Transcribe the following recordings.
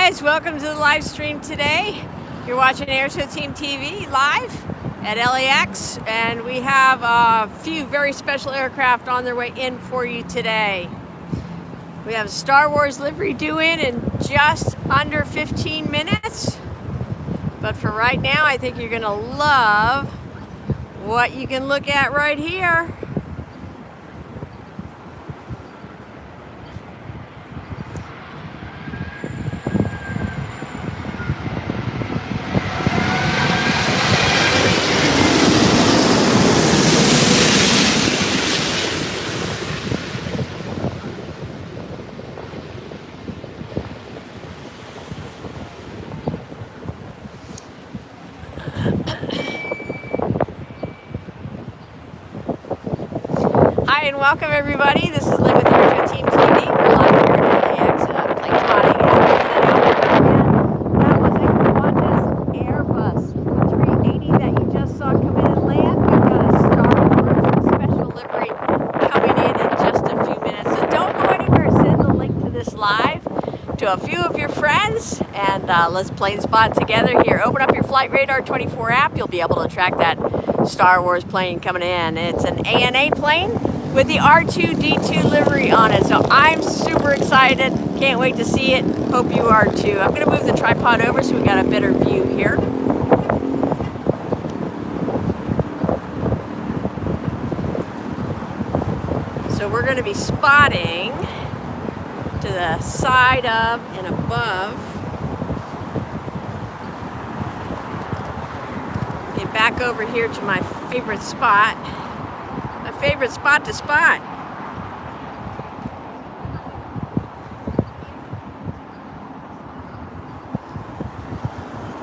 guys, welcome to the live stream today. You're watching Airshow Team TV live at LAX, and we have a few very special aircraft on their way in for you today. We have a Star Wars livery due in just under 15 minutes. But for right now, I think you're gonna love what you can look at right here. Hi and welcome everybody. This is Liv with Airshow Team TV. We're live here at LAX Planespotting. That was a Qantas Airbus 380 that you just saw come in and land. We've got a Star Wars special livery coming in just a few minutes. So don't go anywhere. Send the link to this live to a few of your friends and let's plane spot together here. Open up your Flight Radar 24 app. You'll be able to track that Star Wars plane coming in. It's an ANA plane with the R2-D2 livery on it. So I'm super excited. Can't wait to see it. Hope you are too. I'm going to move the tripod over so we got a better view here. So we're going to be spotting to the side of and above. Get back over here to my favorite spot. Favorite spot to spot.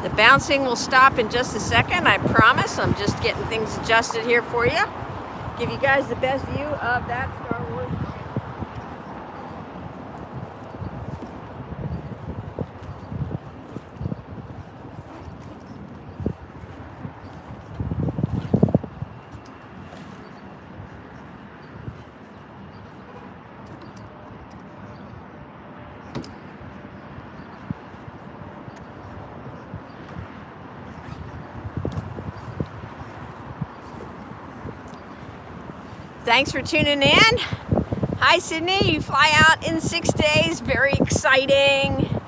The bouncing will stop in just a second, I promise. I'm just getting things adjusted here for you. Give you guys the best view of that Star Wars. Thanks for tuning in. Hi Sydney, you fly out in 6 days. Very exciting.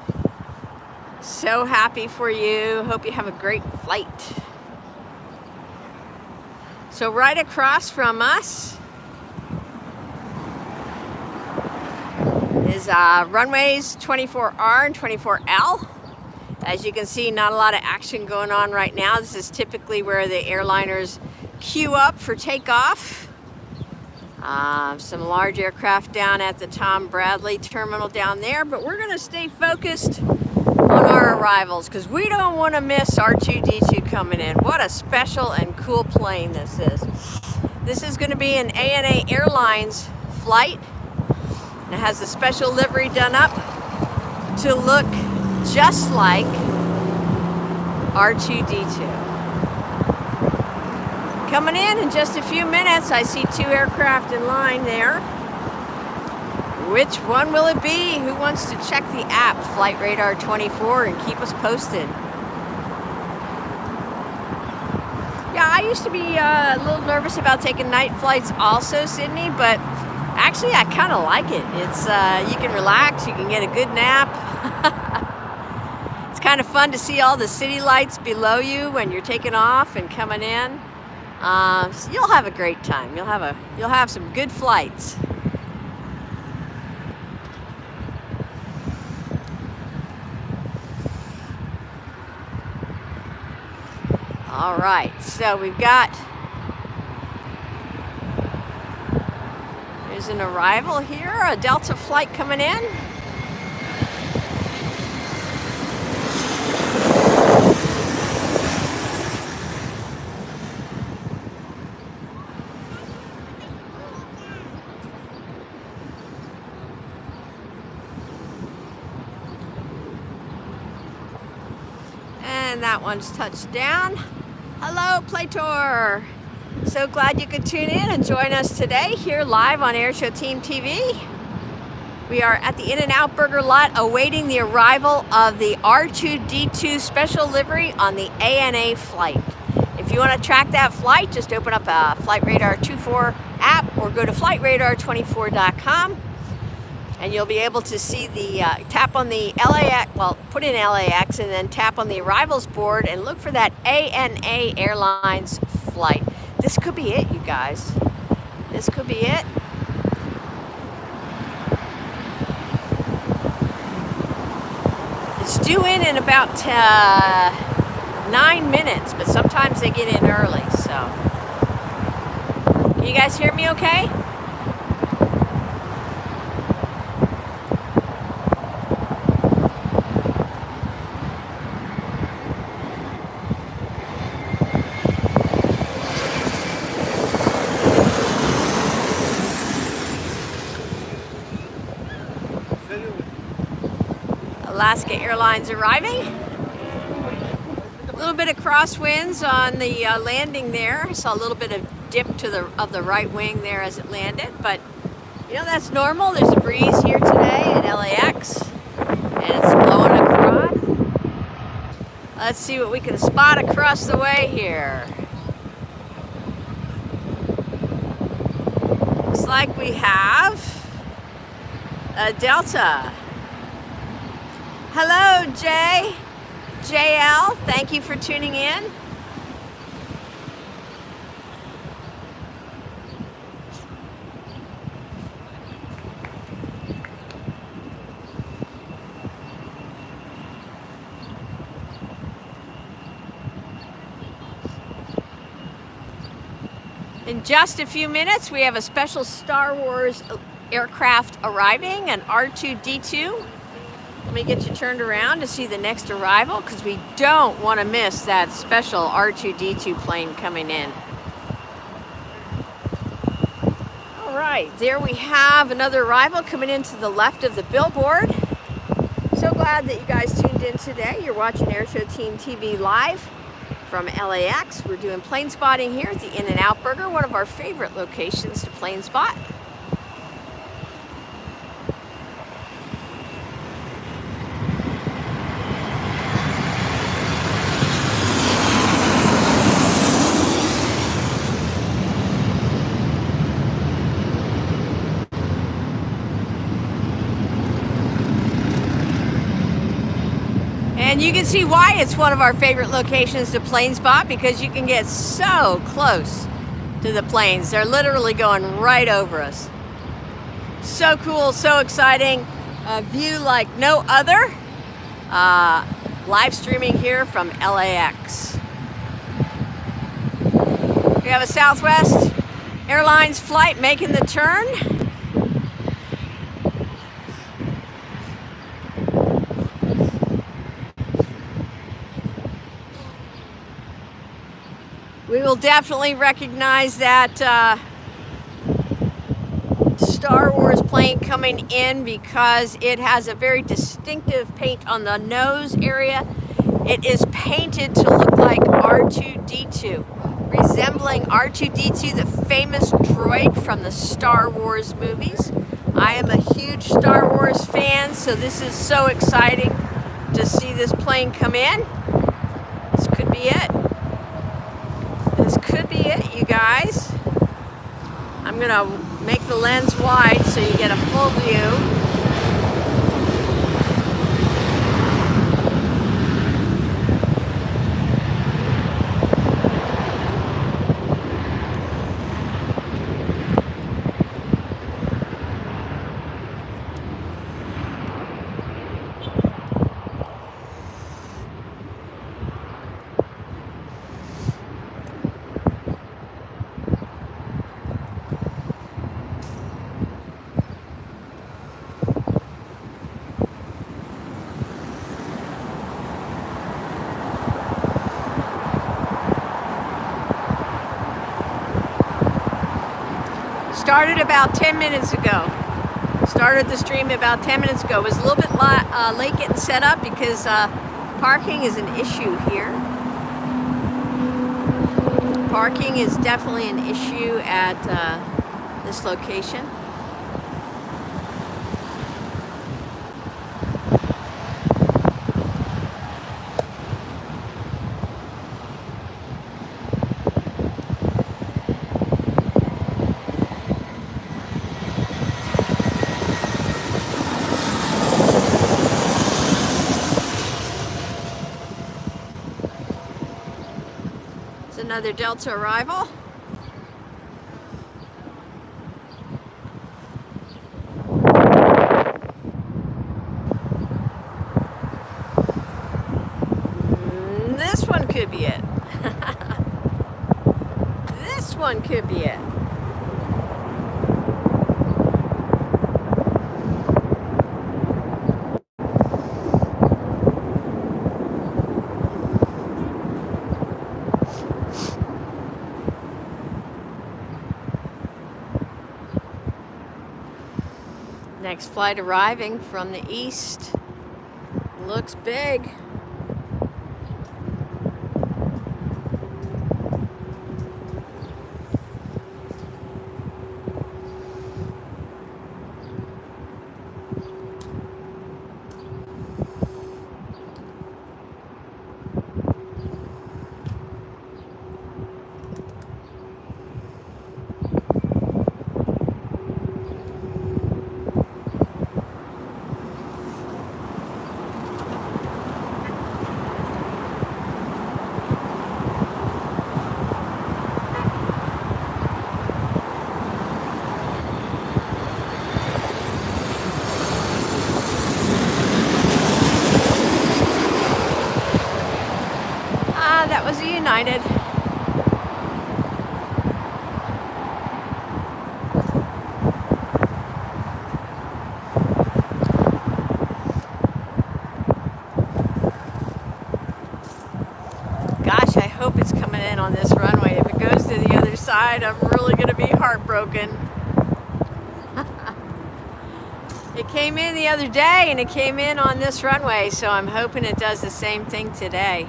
So happy for you. Hope you have a great flight. So right across from us is runways 24R and 24L. As you can see, not a lot of action going on right now. This is typically where the airliners queue up for takeoff. Some large aircraft down at the Tom Bradley terminal down there, but we're going to stay focused on our arrivals because we don't want to miss R2-D2 coming in. What a special and cool plane this is. This is going to be an ANA Airlines flight, and it has a special livery done up to look just like R2-D2. Coming in just a few minutes. I see 2 aircraft in line there. Which one will it be? Who wants to check the app, Flight Radar 24, and keep us posted? Yeah, I used to be a little nervous about taking night flights also, Sydney, but actually I kind of like it. It's you can relax, you can get a good nap. It's kind of fun to see all the city lights below you when you're taking off and coming in. So you'll have a great time. You'll have some good flights. All right, so we've got, there's an arrival here, a Delta flight coming in. And that one's touched down. Hello, Playtor. So glad you could tune in and join us today here live on Airshow Team TV. We are at the In-N-Out Burger lot awaiting the arrival of the R2D2 special livery on the ANA flight. If you want to track that flight, just open up a Flight Radar 24 app or go to flightradar24.com and you'll be able to see the, tap on the LAX, well, put in LAX and then tap on the arrivals board and look for that ANA Airlines flight. This could be it, you guys. This could be it. It's due in about 9 minutes, but sometimes they get in early, so. Can you guys hear me okay? Alaska Airlines arriving. A little bit of crosswinds on the landing there. I saw a little bit of dip to the right wing there as it landed, but you know, that's normal. There's a breeze here today at LAX and it's blowing across. Let's see what we can spot across the way here. Looks like we have a Delta. Hello, JL, thank you for tuning in. In just a few minutes, we have a special Star Wars aircraft arriving, an R2D2. Let me get you turned around to see the next arrival because we don't want to miss that special R2D2 plane coming in. All right, there we have another arrival coming in to the left of the billboard. So glad that you guys tuned in today. You're watching Airshow Team TV live from LAX. We're doing plane spotting here at the In-N-Out Burger, one of our favorite locations to plane spot. And you can see why it's one of our favorite locations to plane spot, because you can get so close to the planes. They're literally going right over us. So cool, so exciting. A view like no other. Live streaming here from LAX. We have a Southwest Airlines flight making the turn. We will definitely recognize that Star Wars plane coming in because it has a very distinctive paint on the nose area. It is painted to look like R2D2, resembling R2D2, the famous droid from the Star Wars movies. I am a huge Star Wars fan, so this is so exciting to see this plane come in. This could be it. This could be it, you guys. I'm gonna make the lens wide so you get a full view. Started about 10 minutes ago. Started the stream about 10 minutes ago. It was a little bit late getting set up because parking is an issue here. Parking is definitely an issue at this location. Another Delta arrival. This one could be it. This one could be it. Next flight arriving from the east. Looks big. That was a United. Gosh, I hope it's coming in on this runway. If it goes to the other side, I'm really going to be heartbroken. It came in the other day and it came in on this runway, so I'm hoping it does the same thing today.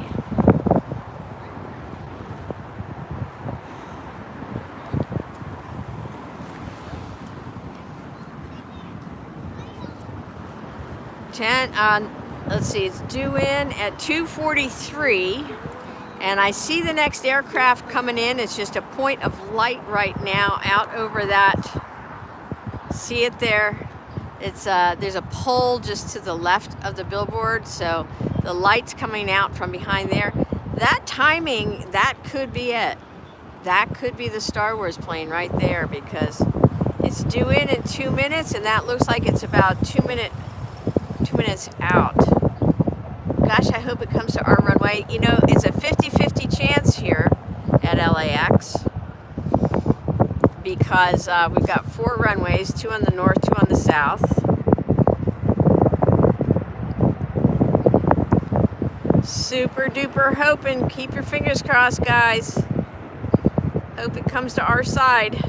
Let's see, it's due in at 2:43, and I see the next aircraft coming in. It's just a point of light right now out over that. See it there? It's there's a pole just to the left of the billboard, so the light's coming out from behind there. That timing, that could be it. That could be the Star Wars plane right there, because it's due in 2 minutes, and that looks like it's about 2 minutes out. Gosh, I hope it comes to our runway. You know, it's a 50-50 chance here at LAX, because we've got 4 runways, 2 on the north, 2 on the south. Super duper hoping. Keep your fingers crossed, guys. Hope it comes to our side.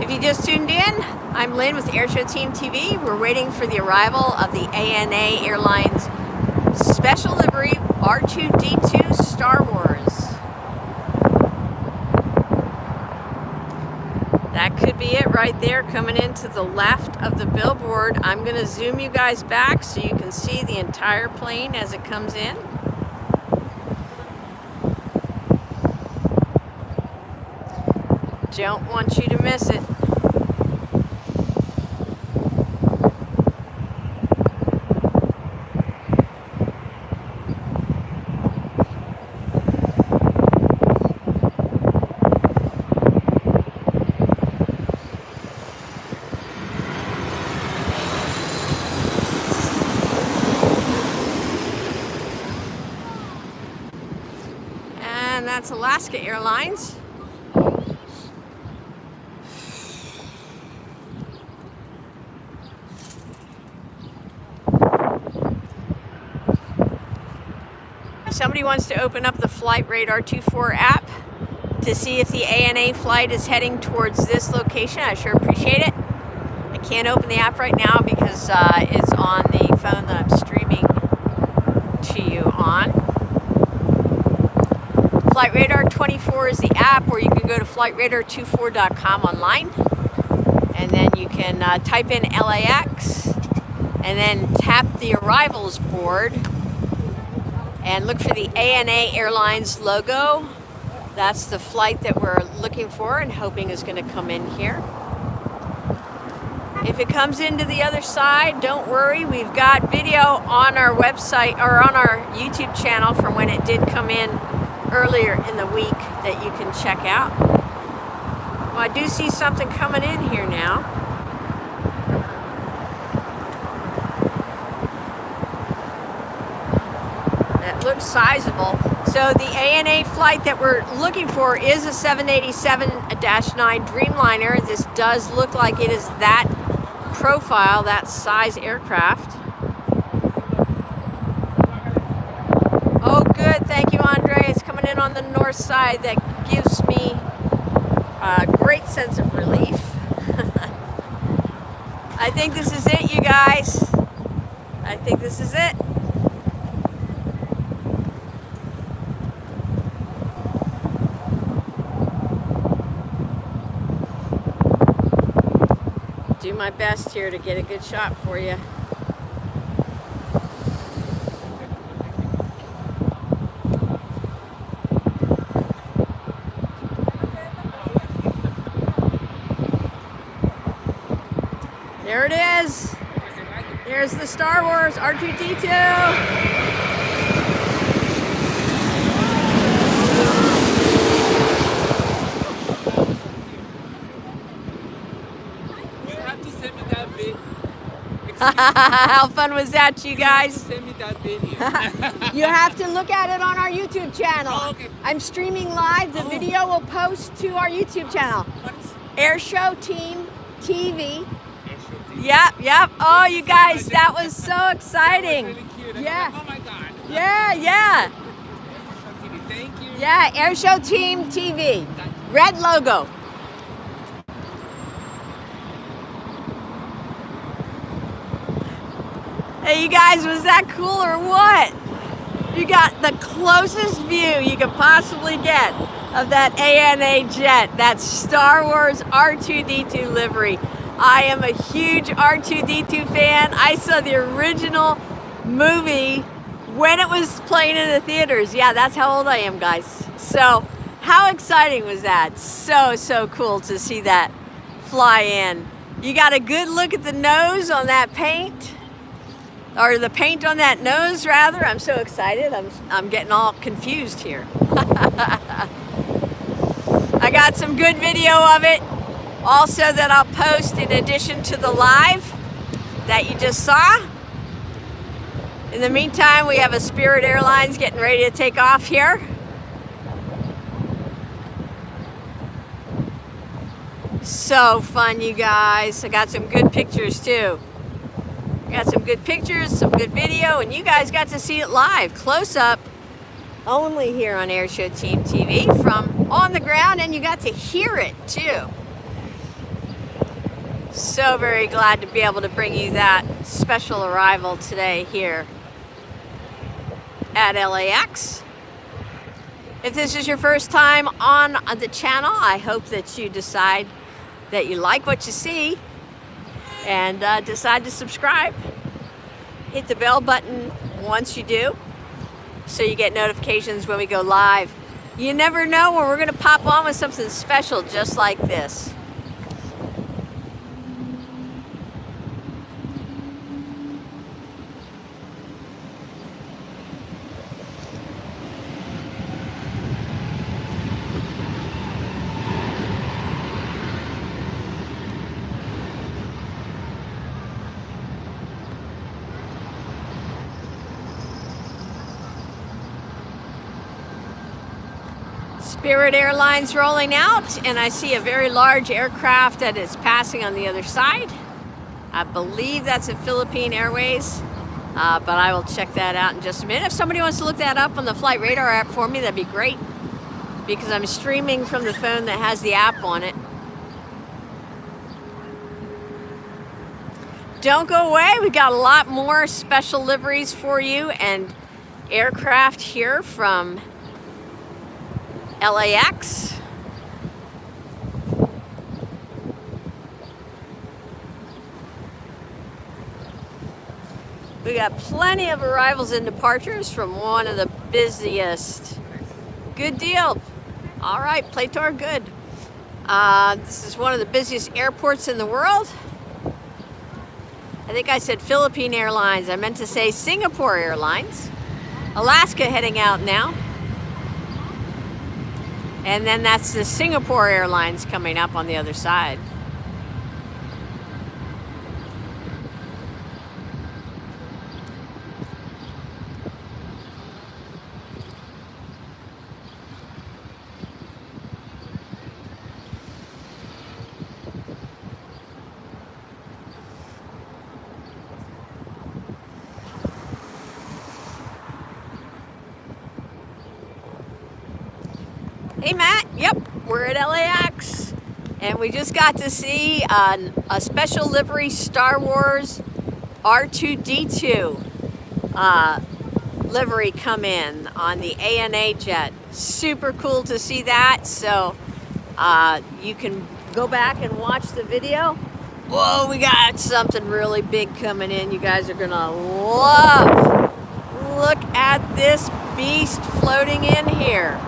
If you just tuned in, I'm Lynn with Airshow Team TV. We're waiting for the arrival of the ANA Airlines special livery R2-D2 Star Wars. That could be it right there, coming in to the left of the billboard. I'm going to zoom you guys back so you can see the entire plane as it comes in. Don't want you to miss it. And that's Alaska Airlines. Somebody wants to open up the Flight Radar 24 app to see if the ANA flight is heading towards this location. I sure appreciate it. I can't open the app right now because it's on the phone that I'm streaming to you on. Flight Radar 24 is the app, or you can go to flightradar24.com online, and then you can type in LAX and then tap the arrivals board, And look for the ANA Airlines logo. That's the flight that we're looking for and hoping is going to come in here. If it comes into the other side, don't worry. We've got video on our website or on our YouTube channel from when it did come in earlier in the week that you can check out. Well, I do see something coming in here now. That looks sizable. So the ANA flight that we're looking for is a 787-9 Dreamliner. This does look like it is that profile, that size aircraft. Oh good, thank you Andre. It's coming in on the north side. That gives me a great sense of relief. I think this is it, you guys. I think this is it. Do my best here to get a good shot for you. There it is. There's the Star Wars R2-D2. How fun was that, you guys? Send me that video. You have to look at it on our YouTube channel. Oh, okay. I'm streaming live. The video will post to our YouTube channel. Airshow Team TV. Yep. Oh, you guys, that was so exciting. That was really cute. Yeah. Like, oh my God. Yeah. Thank you. Yeah, Airshow Team TV. Red logo. Hey, you guys, was that cool or what? You got the closest view you could possibly get of that ANA jet, that Star Wars R2-D2 livery. I am a huge R2-D2 fan. I saw the original movie when it was playing in the theaters. Yeah, that's how old I am, guys. So, how exciting was that? So cool to see that fly in. You got a good look at the nose on that paint. Or the paint on that nose, rather. I'm so excited. I'm getting all confused here. I got some good video of it also that I'll post in addition to the live that you just saw. In the meantime, we have a Spirit Airlines getting ready to take off here. So fun, you guys. I got some good pictures too. Got some good pictures, some good video, and you guys got to see it live, close up, only here on Airshow Team TV from on the ground, and you got to hear it too. So very glad to be able to bring you that special arrival today here at LAX. If this is your first time on the channel, I hope that you decide that you like what you see and decide to subscribe. Hit the bell button once you do so you get notifications when we go live. You never know when we're going to pop on with something special just like this. Spirit Airlines rolling out, and I see a very large aircraft that is passing on the other side. I believe that's a Philippine Airways, but I will check that out in just a minute. If somebody wants to look that up on the Flight Radar app for me, that'd be great, because I'm streaming from the phone that has the app on it. Don't go away. We got a lot more special liveries for you and aircraft here from LAX. We got plenty of arrivals and departures from one of the busiest. Good deal. All right, Plator, good. This is one of the busiest airports in the world. I think I said Philippine Airlines. I meant to say Singapore Airlines. Alaska heading out now. And then that's the Singapore Airlines coming up on the other side. Hey Matt, yep, we're at LAX and we just got to see a special livery Star Wars R2-D2 livery come in on the ANA jet. Super cool to see that, so you can go back and watch the video. Whoa, we got something really big coming in you guys are gonna love. Look at this beast floating in here.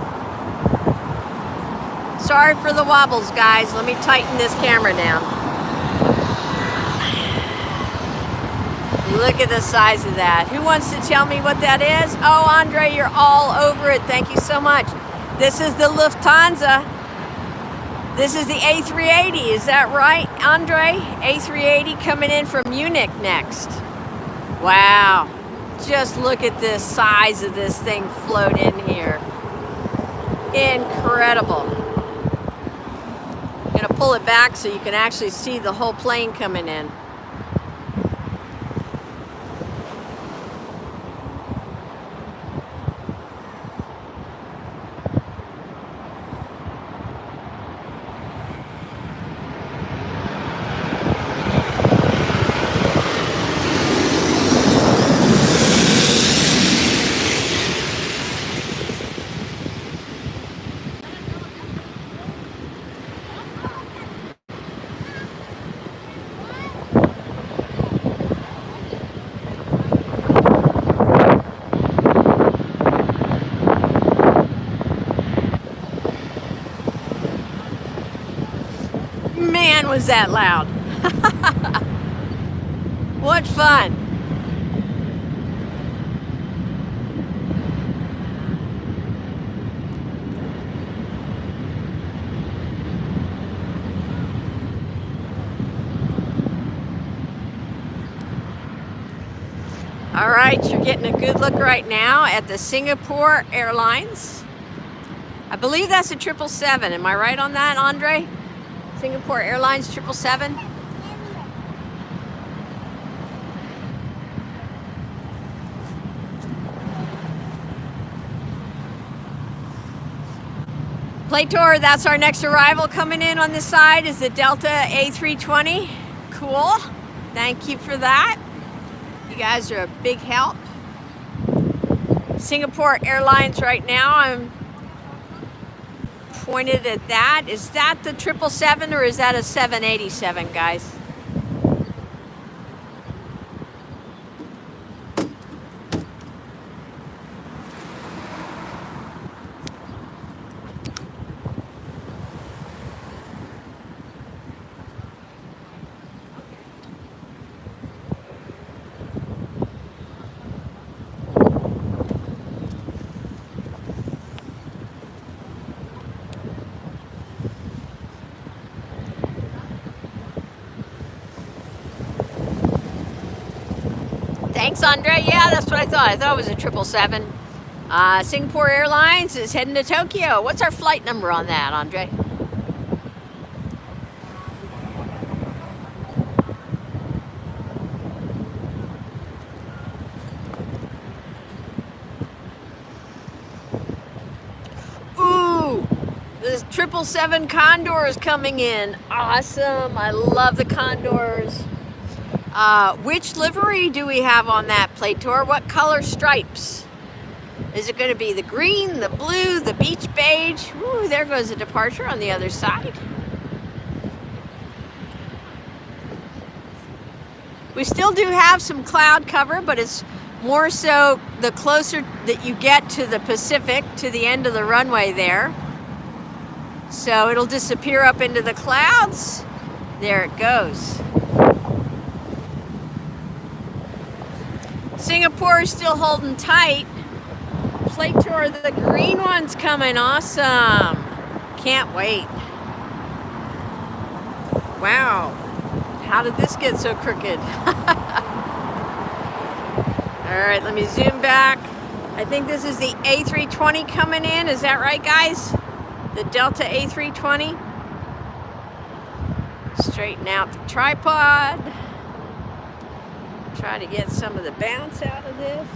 Sorry for the wobbles, guys. Let me tighten this camera down. Look at the size of that. Who wants to tell me what that is? Oh, Andre, you're all over it. Thank you so much. This is the Lufthansa. This is the A380. Is that right, Andre? A380 coming in from Munich next. Wow. Just look at the size of this thing float in here. Incredible. I'm gonna pull it back so you can actually see the whole plane coming in. Man, was that loud. What fun. All right, you're getting a good look right now at the Singapore Airlines. I believe that's a 777. Am I right on that, Andre? Singapore Airlines 777. Plator, that's our next arrival coming in on this side is the Delta A320. Cool. Thank you for that. You guys are a big help. Singapore Airlines right now, I'm pointed at that. Is that the 777 or is that a 787, guys? Thanks, Andre. Yeah, that's what I thought. I thought it was a 777. Singapore Airlines is heading to Tokyo. What's our flight number on that, Andre? Ooh, the 777 Condor is coming in. Awesome. I love the Condors. Which livery do we have on that, Plator? What color stripes? Is it going to be the green, the blue, the beach beige? Ooh, there goes a departure on the other side. We still do have some cloud cover, but it's more so the closer that you get to the Pacific, to the end of the runway there. So it'll disappear up into the clouds. There it goes. Singapore is still holding tight. Plate tour, the green one's coming, awesome. Can't wait. Wow, how did this get so crooked? All right, let me zoom back. I think this is the A320 coming in, is that right, guys? The Delta A320. Straighten out the tripod. Try to get some of the bounce out of this.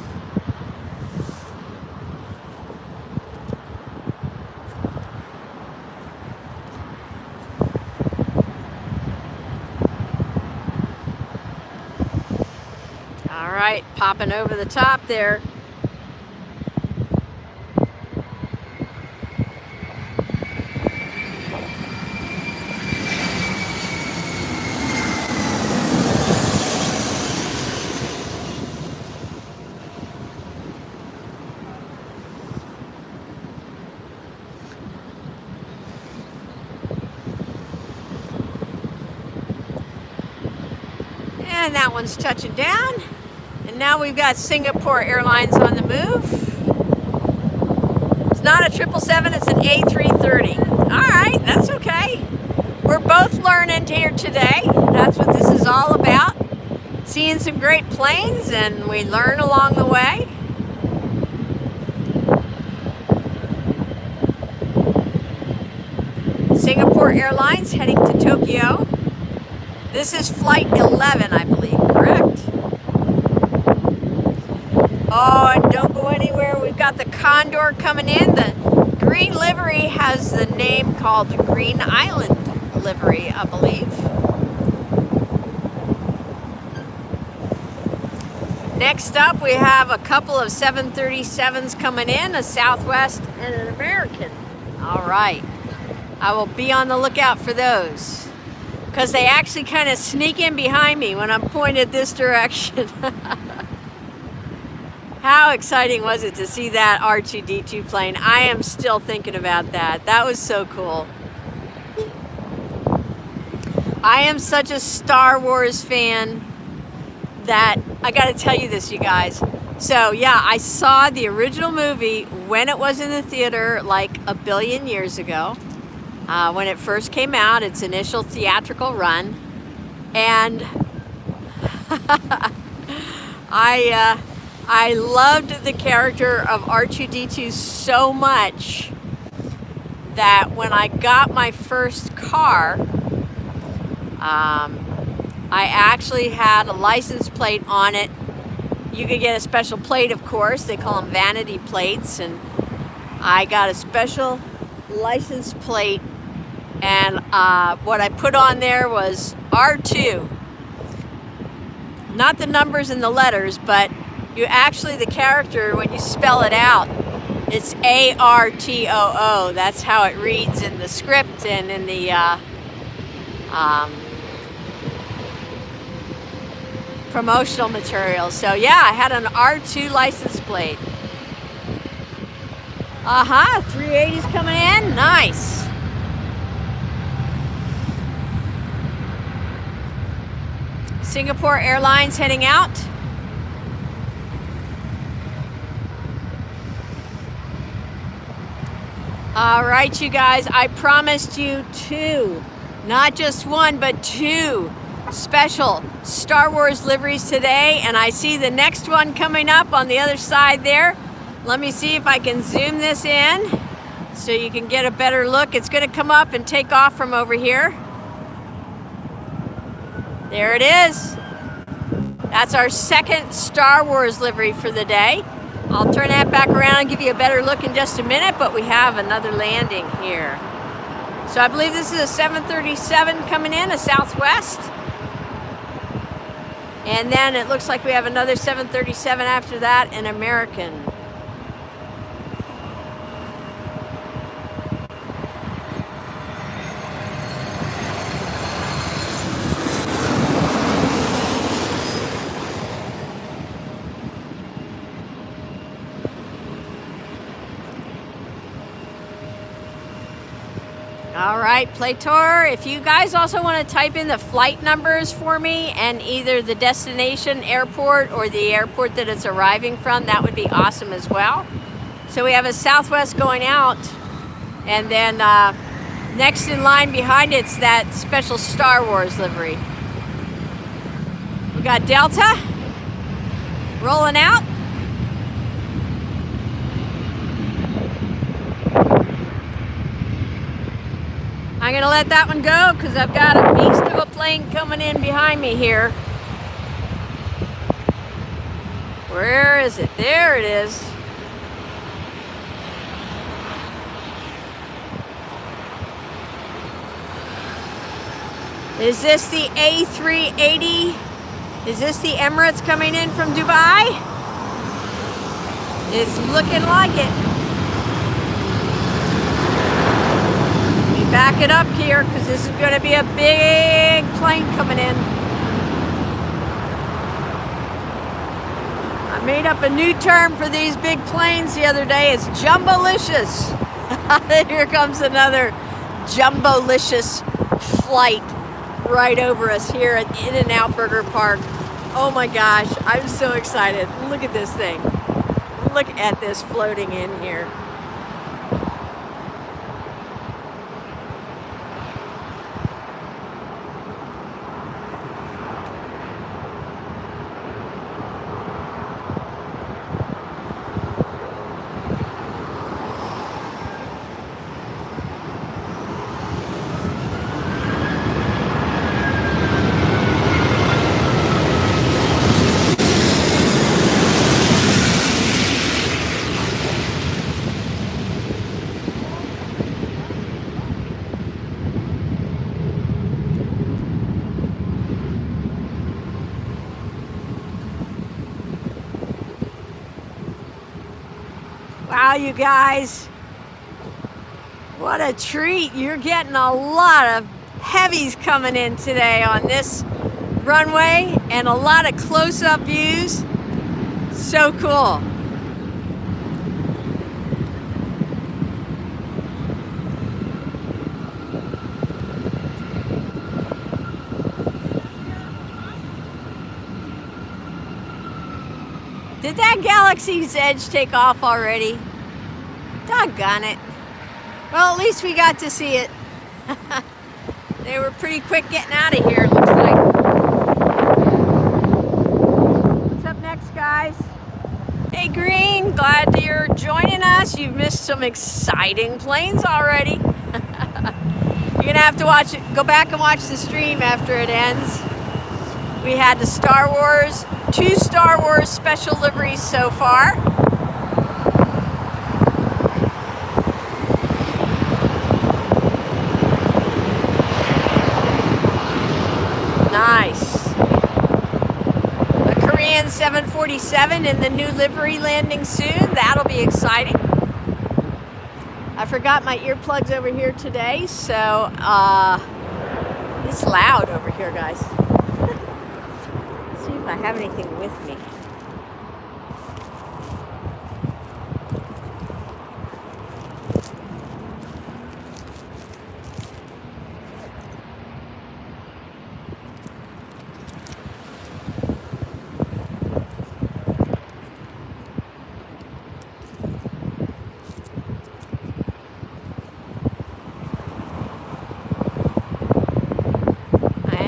All right, popping over the top there. And that one's touching down. And now we've got Singapore Airlines on the move. It's not a 777, it's an A330. All right, that's okay. We're both learning here today. That's what this is all about. Seeing some great planes, and we learn along the way. Singapore Airlines heading to Tokyo. This is flight 11, I believe, correct? Oh, and don't go anywhere. We've got the Condor coming in. The green livery has the name called the Green Island livery, I believe. Next up, we have a couple of 737s coming in, a Southwest and an American. All right. I will be on the lookout for those, because they actually kind of sneak in behind me when I'm pointed this direction. How exciting was it to see that R2-D2 plane? I am still thinking about that. That was so cool. I am such a Star Wars fan that I got to tell you this, you guys. So yeah, I saw the original movie when it was in the theater like a billion years ago. When it first came out, its initial theatrical run. And I loved the character of R2-D2 so much that when I got my first car, I actually had a license plate on it. You could get a special plate, of course. They call them vanity plates. And I got a special license plate. And what I put on there was R2. Not the numbers and the letters, but you actually, the character, when you spell it out, it's A-R-T-O-O. That's how it reads in the script and in the promotional materials. So yeah, I had an R2 license plate. 380's coming in, nice. Singapore Airlines heading out. All right, you guys, I promised you two, not just one, but two special Star Wars liveries today, and I see the next one coming up on the other side there. Let me see if I can zoom this in so you can get a better look. It's going to come up and take off from over here. There it is. That's our second Star Wars livery for the day. I'll turn that back around and give you a better look in just a minute, but we have another landing here. So I believe this is a 737 coming in, a Southwest. And then it looks like we have another 737 after that, an American. All right, Play Tour, if you guys also want to type in the flight numbers for me and either the destination airport or the airport that it's arriving from, that would be awesome as well. So we have a Southwest going out, and then next in line behind it's that special Star Wars livery. We got Delta rolling out. I'm gonna let that one go because I've got a beast of a plane coming in behind me here. Where is it? There it is. Is this the A380? Is this the Emirates coming in from Dubai? It's looking like it. Back it up here because this is going to be a big plane coming in. I made up a new term for these big planes the other day. It's jumbolicious. Here comes another jumbolicious flight right over us here at In-N-Out Burger Park. Oh my gosh, I'm so excited. Look at this thing. Look at this floating in here. Wow, you guys, what a treat. You're getting a lot of heavies coming in today on this runway and a lot of close-up views. So cool. Did that Galaxy's Edge take off already? Doggone it. Well, at least we got to see it. They were pretty quick getting out of here, it looks like. What's up next, guys? Hey, Green, glad that you're joining us. You've missed some exciting planes already. You're gonna have to watch it, go back and watch the stream after it ends. We had the Star Wars, 2 Star Wars special liveries so far. Nice. A Korean 747 in the new livery landing soon. That'll be exciting. I forgot my earplugs over here today, so it's loud over here, guys. See if I have anything with me.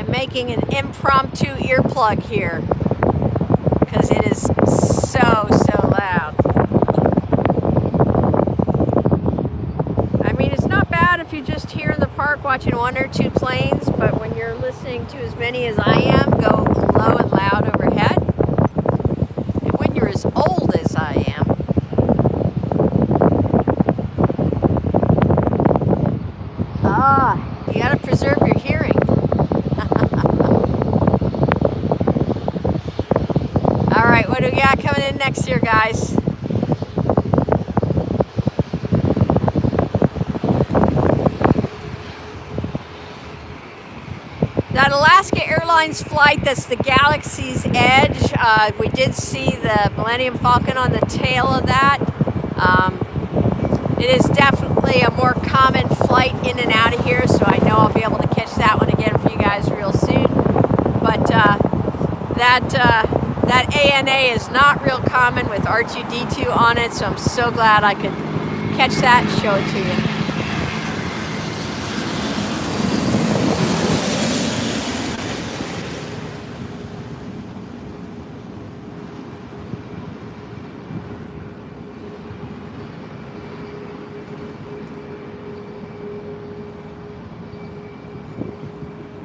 Making an impromptu earplug here because it is so loud. I mean, it's not bad if you're just here in the park watching 1 or 2 planes, but when you're listening to as many as I am go low and loud overhead, and when you're as old as I am, you gotta preserve your hearing. Alright, what do we got coming in next here, guys? That Alaska Airlines flight, that's the Galaxy's Edge. We did see the Millennium Falcon on the tail of that. It is definitely a more common flight in and out of that ANA is not real common with R2-D2 on it, so I'm so glad I could catch that and show it to you.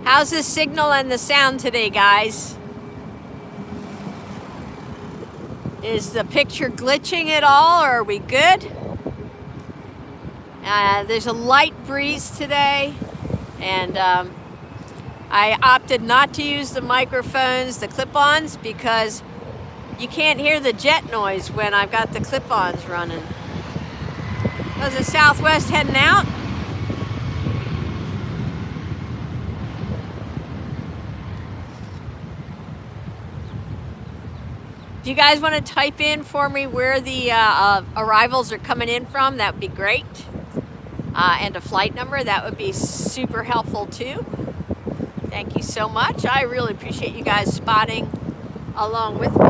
How's the signal and the sound today, guys? Is the picture glitching at all, or are we good? There's a light breeze today, and I opted not to use the microphones, the clip-ons, because you can't hear the jet noise when I've got the clip-ons running. Was the Southwest heading out? If you guys want to type in for me where the arrivals are coming in from, that would be great. And a flight number, that would be super helpful too. Thank you so much. I really appreciate you guys spotting along with me.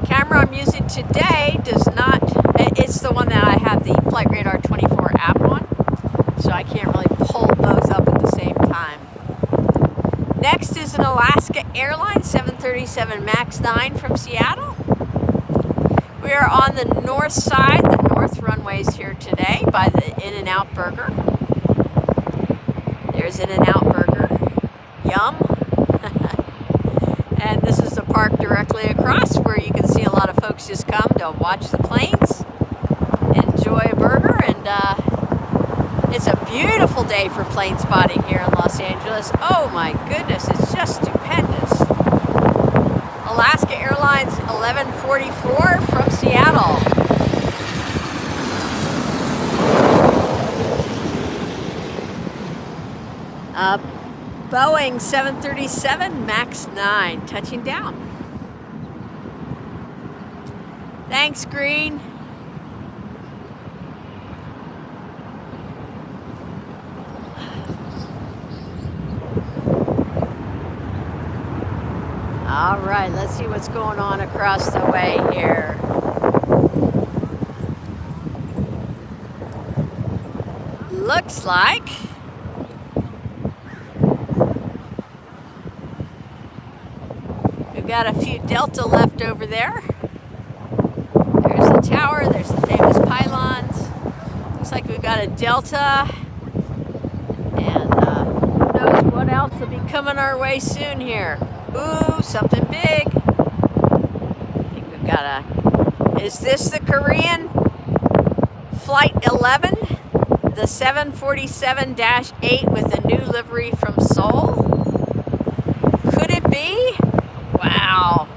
The camera I'm using today does not, it's the one that I have the Flight Radar 24 app on, so I can't really pull both up at the same time. Next is an Alaska Airlines 737 MAX 9 from Seattle. We are on the north side, the north runways here today by the In-N-Out Burger. There's In-N-Out Burger. Yum. And this is the park directly across where you can see a lot of folks just come to watch the planes, enjoy a burger, and it's a beautiful day for plane spotting here in Los Angeles. Oh my goodness, it's just stupendous. Alaska Airlines 1144 from Seattle. Boeing 737 MAX 9 touching down. Thanks, Green. All right, let's see what's going on across the way here. Looks like we've got a few Delta left over there. There's the tower, there's the famous pylons. Looks like we've got a Delta. And who knows what else will be coming our way soon here. Ooh, something big. I think we've got a, is this the Korean Flight 11? The 747-8 with a new livery from Seoul? Could it be? Wow.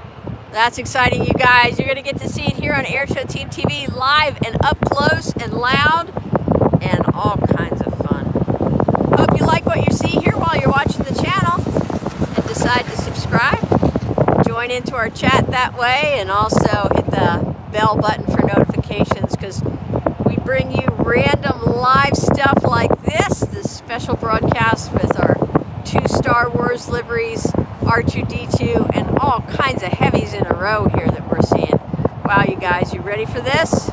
That's exciting, you guys. You're going to get to see it here on Airshow Team TV live and up close and loud and all kinds of fun. Hope you like what you see here while you're watching the channel and decide to subscribe. Join into our chat that way, and also hit the bell button for notifications, because we bring you random live stuff like this special broadcast with our 2 Star Wars liveries, R2-D2, and all kinds of heavies in a row here that we're seeing. Wow, you guys, you ready for this?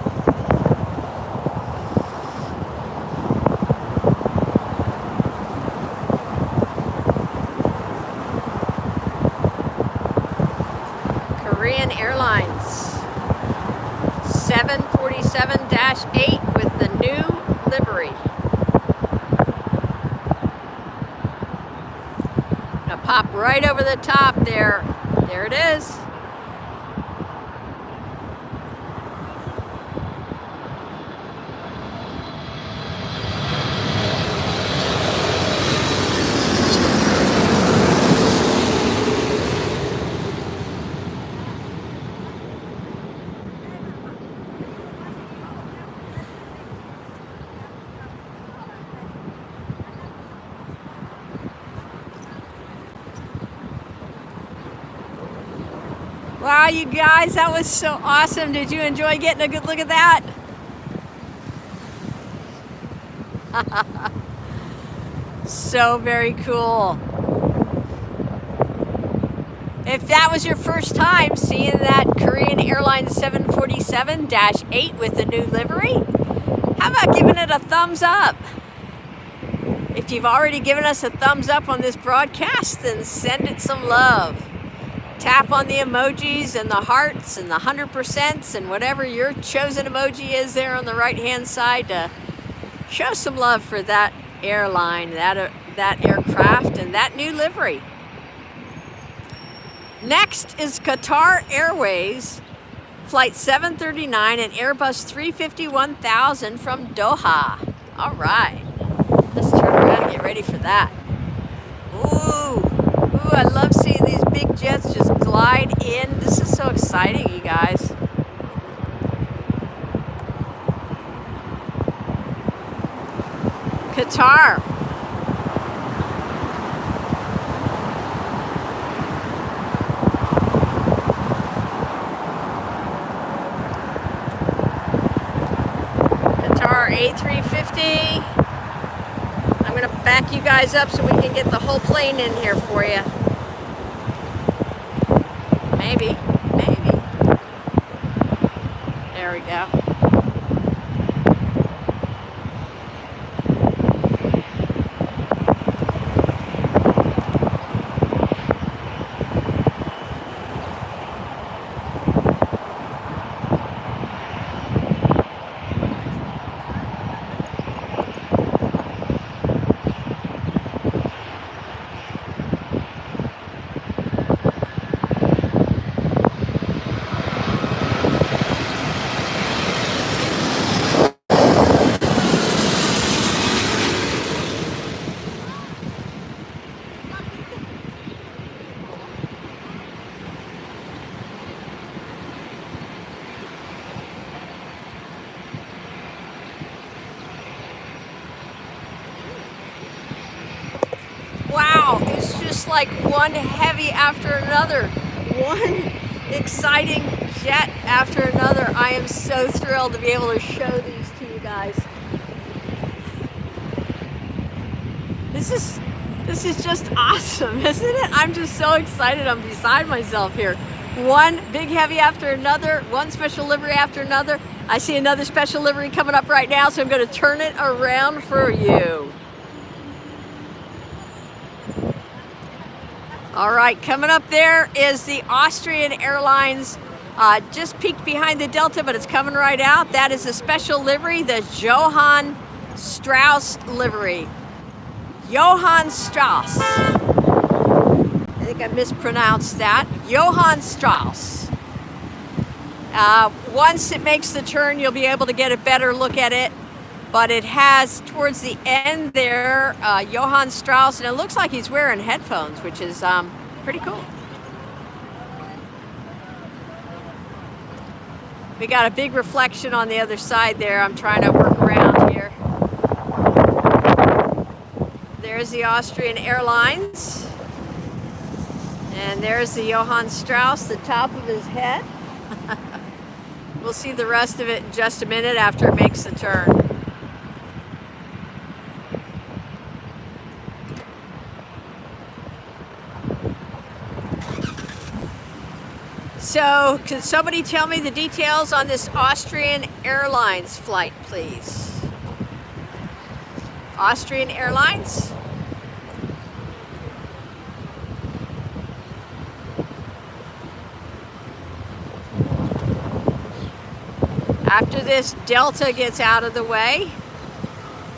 Korean Airlines 747-8 with the new livery. Gonna pop right over the top there. There it is. Wow, you guys, that was so awesome. Did you enjoy getting a good look at that? So very cool. If that was your first time seeing that Korean Airlines 747-8 with the new livery, how about giving it a thumbs up? If you've already given us a thumbs up on this broadcast, then send it some love. Tap on the emojis and the hearts and the 100% and whatever your chosen emoji is there on the right-hand side to show some love for that airline, that aircraft, and that new livery. Next is Qatar Airways, Flight 739 and Airbus 350-1000 from Doha. All right, let's turn around and get ready for that. Ooh, I love seeing these big jets just glide in. This is so exciting, you guys. Qatar. Qatar A350. I'm going to back you guys up so we can get the whole plane in here for you. Maybe. There we go. Wow, it's just like one heavy after another, one exciting jet after another. I am so thrilled to be able to show these to you guys. This is just awesome, isn't it? I'm just so excited. I'm beside myself here. One big heavy after another, one special livery after another. I see another special livery coming up right now, so I'm going to turn it around for you. All right, coming up there is the Austrian Airlines, just peeked behind the Delta, but it's coming right out. That is a special livery, the Johann Strauss livery. Johann Strauss. I think I mispronounced that. Johann Strauss. Once it makes the turn, you'll be able to get a better look at it. But it has, towards the end there, Johann Strauss, and it looks like he's wearing headphones, which is pretty cool. We got a big reflection on the other side there. I'm trying to work around here. There's the Austrian Airlines. And there's the Johann Strauss, the top of his head. We'll see the rest of it in just a minute after it makes the turn. So, can somebody tell me the details on this Austrian Airlines flight, please? Austrian Airlines? After this Delta gets out of the way,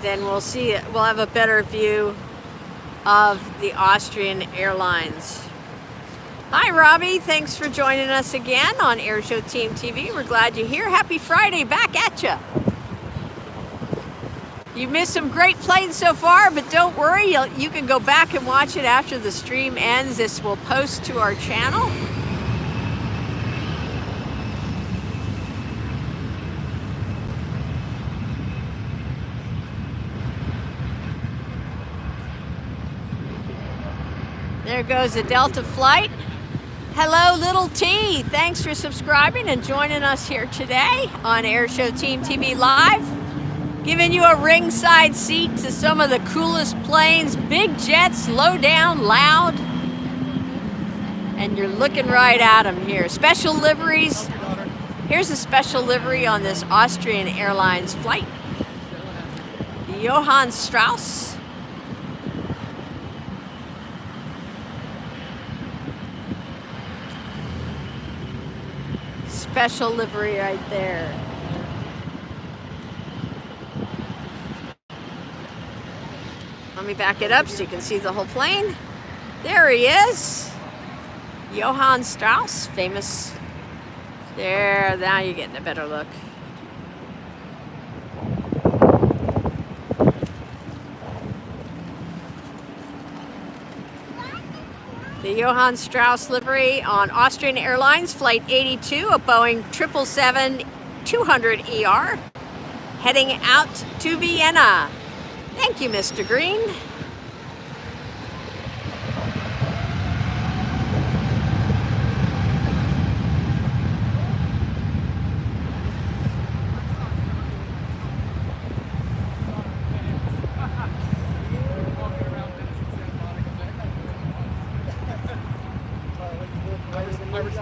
then we'll see it. We'll have a better view of the Austrian Airlines. Hi, Robbie. Thanks for joining us again on Airshow Team TV. We're glad you're here. Happy Friday. Back at you. You've missed some great planes so far, but don't worry. You can go back and watch it after the stream ends. This will post to our channel. There goes the Delta flight. Hello, Little T. Thanks for subscribing and joining us here today on Airshow Team TV Live. Giving you a ringside seat to some of the coolest planes, big jets, low down, loud. And you're looking right at them here. Special liveries. Here's a special livery on this Austrian Airlines flight. Johann Strauss. Special livery right there. Let me back it up so you can see the whole plane. There he is. Johann Strauss, famous. There, now you're getting a better look. The Johann Strauss livery on Austrian Airlines Flight 82, a Boeing 777-200ER, heading out to Vienna. Thank you, Mr. Green.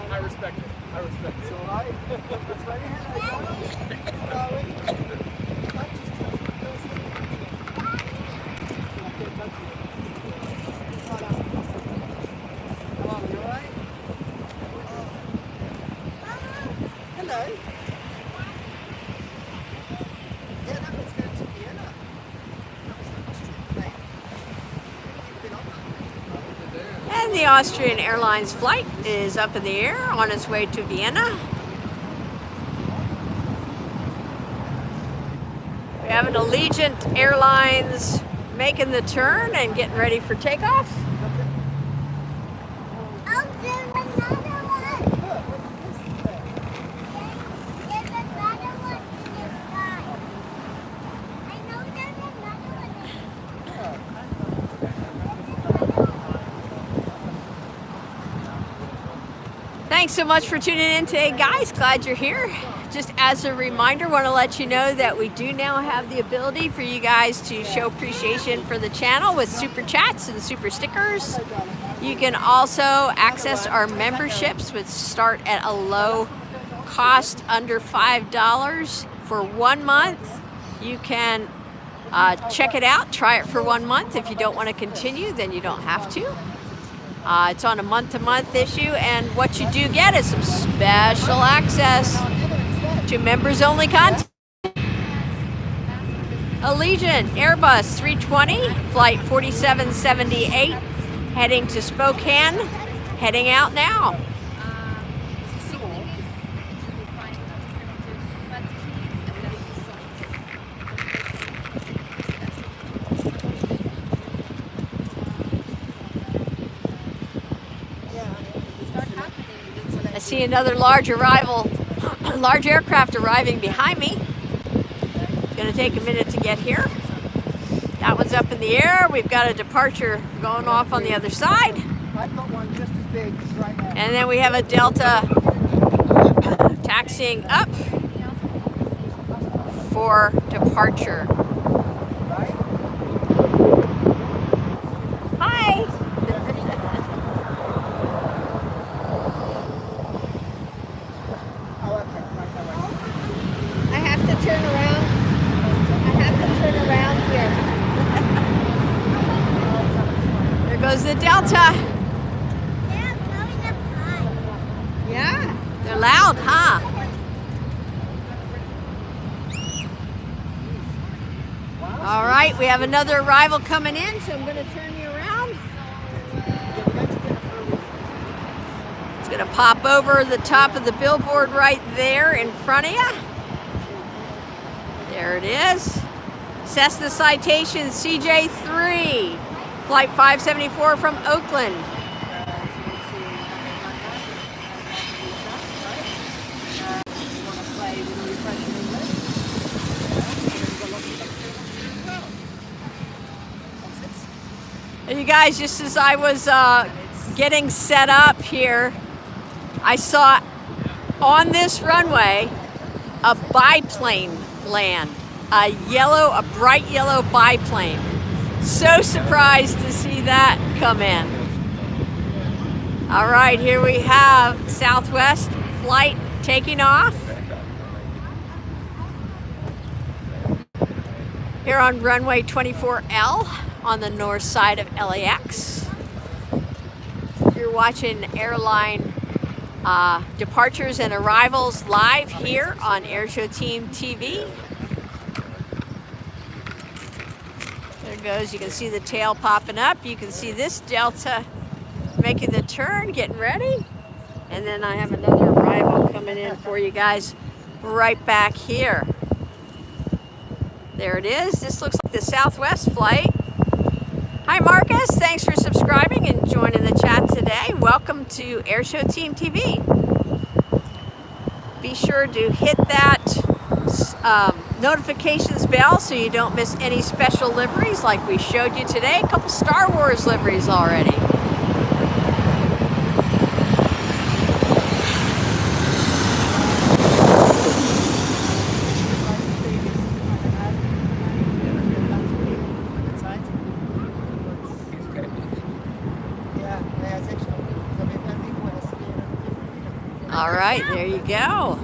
I respect it. I respect it. It's all right. It's right Hello, you all right? Hello. Yeah, that was going to Vienna. That was the Austrian plane. You've been on that. And the Austrian Airlines flight is up in the air on its way to Vienna. We have an Allegiant Airlines making the turn and getting ready for takeoff. Thanks so much for tuning in today, guys. Glad you're here. Just as a reminder, want to let you know that we do now have the ability for you guys to show appreciation for the channel with super chats and super stickers. You can also access our memberships, which start at a low cost under $5 for 1 month. You can check it out, try it for 1 month. If you don't want to continue, then you don't have to. It's on a month-to-month issue, and what you do get is some special access to members-only content. Allegiant Airbus 320, flight 4778, heading to Spokane, heading out now. I see another large aircraft arriving behind me. It's going to take a minute to get here. That one's up in the air. We've got a departure going off on the other side. I've got one just as big right now. And then we have a Delta taxiing up for departure. Hi. I have to turn around. I have to turn around here. There goes the Delta. Yeah, they're loud, huh? All right, we have another arrival coming in, so I'm going to turn you around. It's going to pop over the top of the billboard right there in front of you. There it is. Cessna Citation CJ3, flight 574 from Oakland. And you guys, just as I was getting set up here, I saw on this runway a biplane land, a bright yellow biplane. So surprised to see that come in. All right, here we have Southwest flight taking off. Here on runway 24L on the north side of LAX. You're watching airline departures and arrivals live here on Airshow Team TV. There it goes, you can see the tail popping up. You can see this Delta making the turn, getting ready. And then I have another arrival coming in for you guys right back here. There it is. This looks like the Southwest flight. Hi Marcus, thanks for subscribing and joining the chat today. Welcome to Airshow Team TV. Be sure to hit that notifications bell so you don't miss any special liveries like we showed you today. A couple Star Wars liveries already. All right, there you go.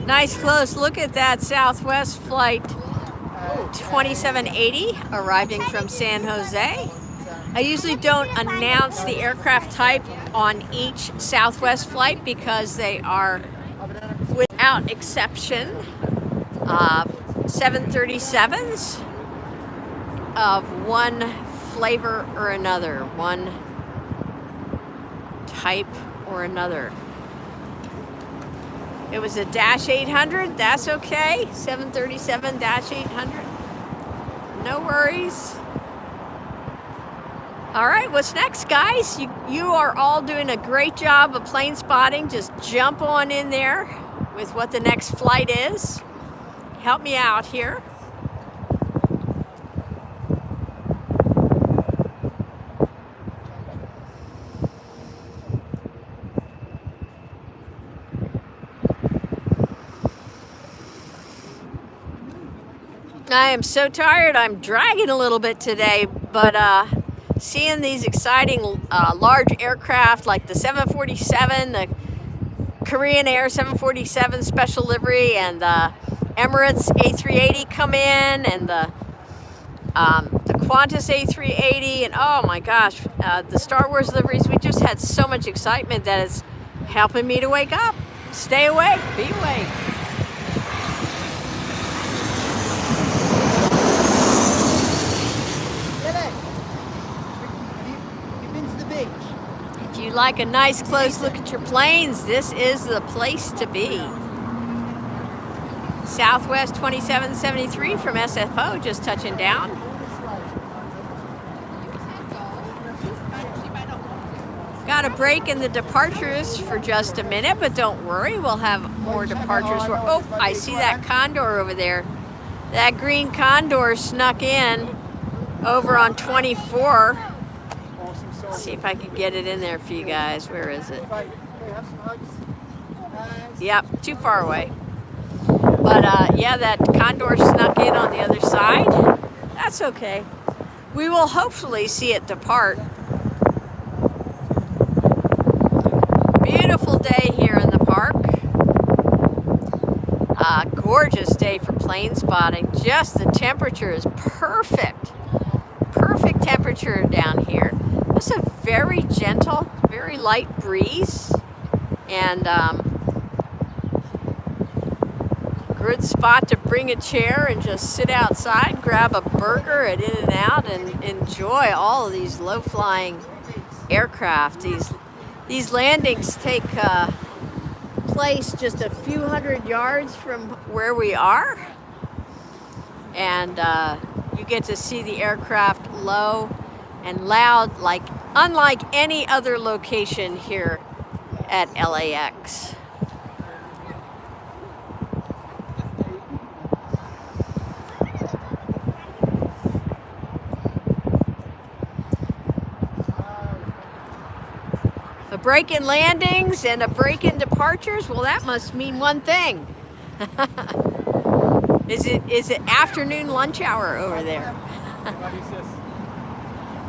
Nice close look at that Southwest flight 2780 arriving from San Jose. I usually don't announce the aircraft type on each Southwest flight because they are, without exception, 737s of one flavor or another, one type or another. It was a Dash 800, that's okay. 737 Dash 800, no worries. All right, what's next, guys? You are all doing a great job of plane spotting. Just jump on in there with what the next flight is. Help me out here. I am so tired, I'm dragging a little bit today, but seeing these exciting large aircraft like the 747, the Korean Air 747 special livery, and the Emirates A380 come in, and the Qantas A380, and oh my gosh, the Star Wars liveries. We just had so much excitement that it's helping me to wake up. Stay awake, be awake. If you like a nice close look at your planes, this is the place to be. Southwest 2773 from SFO just touching down. Got a break in the departures for just a minute, but don't worry, we'll have more departures. Oh, I see that Condor over there. That green Condor snuck in over on 24. See if I can get it in there for you guys. Where is it? Yep, too far away. But yeah, that Condor snuck in on the other side. That's okay. We will hopefully see it depart. Beautiful day here in the park. Gorgeous day for plane spotting. Just the temperature is perfect. Perfect temperature down here. Just a very gentle, very light breeze, and good spot to bring a chair and just sit outside, grab a burger at In-N-Out, and enjoy all of these low-flying aircraft. These landings take place just a few hundred yards from where we are, and you get to see the aircraft low and loud, unlike any other location here at LAX. A break in landings and a break in departures, well, that must mean one thing. Is it afternoon lunch hour over there?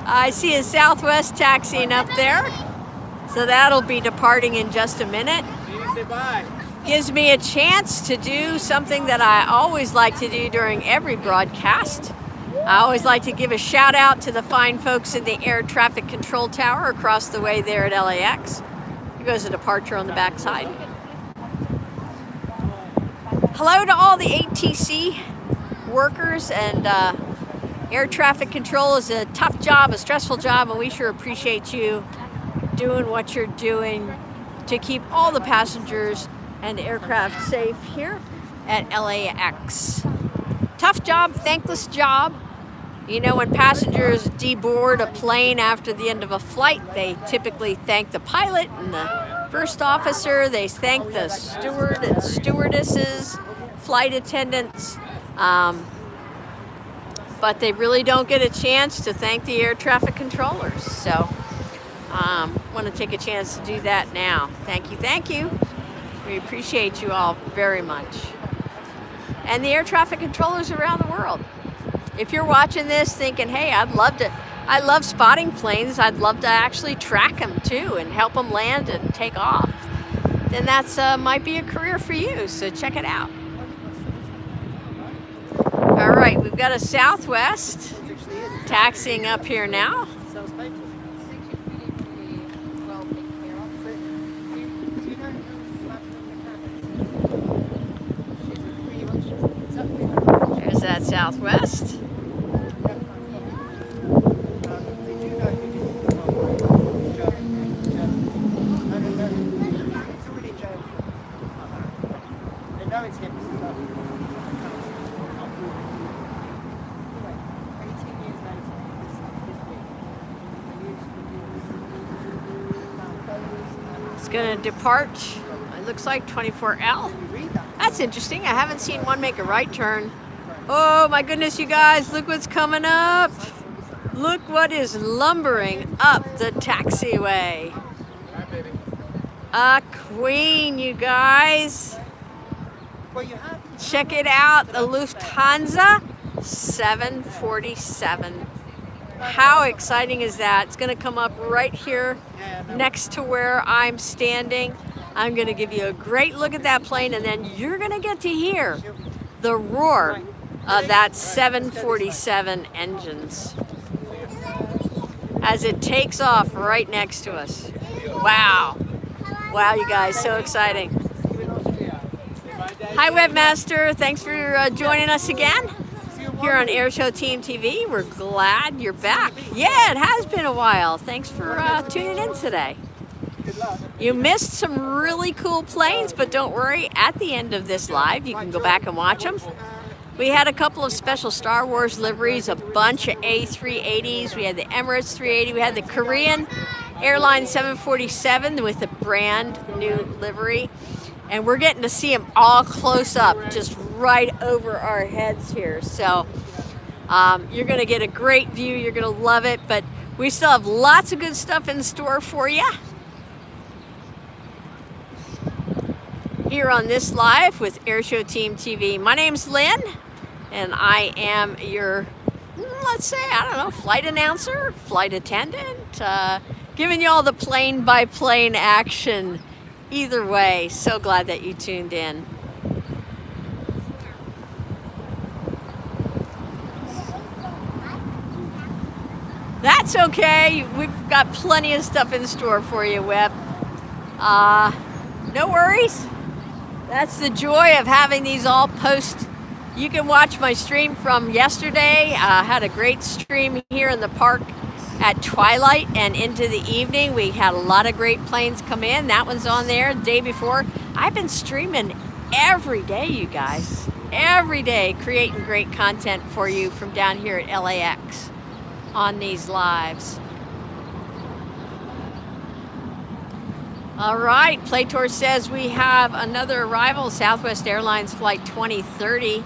I see a Southwest taxiing up there. So that'll be departing in just a minute. Say bye. Gives me a chance to do something that I always like to do during every broadcast. I always like to give a shout out to the fine folks in the air traffic control tower across the way there at LAX. Here goes a departure on the backside. Hello to all the ATC workers, and air traffic control is a tough job, a stressful job, and we sure appreciate you doing what you're doing to keep all the passengers and aircraft safe here at LAX. Tough job, thankless job. You know, when passengers deboard a plane after the end of a flight, they typically thank the pilot and the first officer. They thank the steward and stewardesses, flight attendants, but they really don't get a chance to thank the air traffic controllers. So want to take a chance to do that now. Thank you, thank you. We appreciate you all very much. And the air traffic controllers around the world. If you're watching this thinking, hey, I love spotting planes, I'd love to actually track them too and help them land and take off, then that's might be a career for you, so check it out. All right, we've got a Southwest taxiing up here now. There's that Southwest. It's going to depart, it looks like 24L. That's interesting. I haven't seen one make a right turn. Oh my goodness, you guys, look what's coming up. Look what is lumbering up the taxiway. A Queen, you guys. Check it out, the Lufthansa 747. How exciting is that? It's going to come up right here next to where I'm standing. I'm going to give you a great look at that plane, and then you're going to get to hear the roar of that 747 engines as it takes off right next to us. Wow. Wow, you guys, so exciting. Hi, Webmaster. Thanks for joining us again here on Airshow Team TV. We're glad you're back. Yeah, it has been a while. Thanks for tuning in today. You missed some really cool planes, but don't worry. At the end of this live, you can go back and watch them. We had a couple of special Star Wars liveries, a bunch of A380s. We had the Emirates 380. We had the Korean Airlines 747 with a brand new livery. And we're getting to see them all close up, just right over our heads here. So you're going to get a great view. You're going to love it. But we still have lots of good stuff in store for you here on this live with Airshow Team TV. My name's Lynn, and I am your, let's say, I don't know, flight announcer, flight attendant, giving you all the plane-by-plane action. Either way, so glad that you tuned in. That's okay. We've got plenty of stuff in store for you, Web. No worries. That's the joy of having these all post. You can watch my stream from yesterday. I had a great stream here in the park at twilight and into the evening. We had a lot of great planes come in. That one's on there the day before. I've been streaming every day, you guys. Every day, creating great content for you from down here at LAX on these lives. All right, Playtor says we have another arrival. Southwest Airlines Flight 2030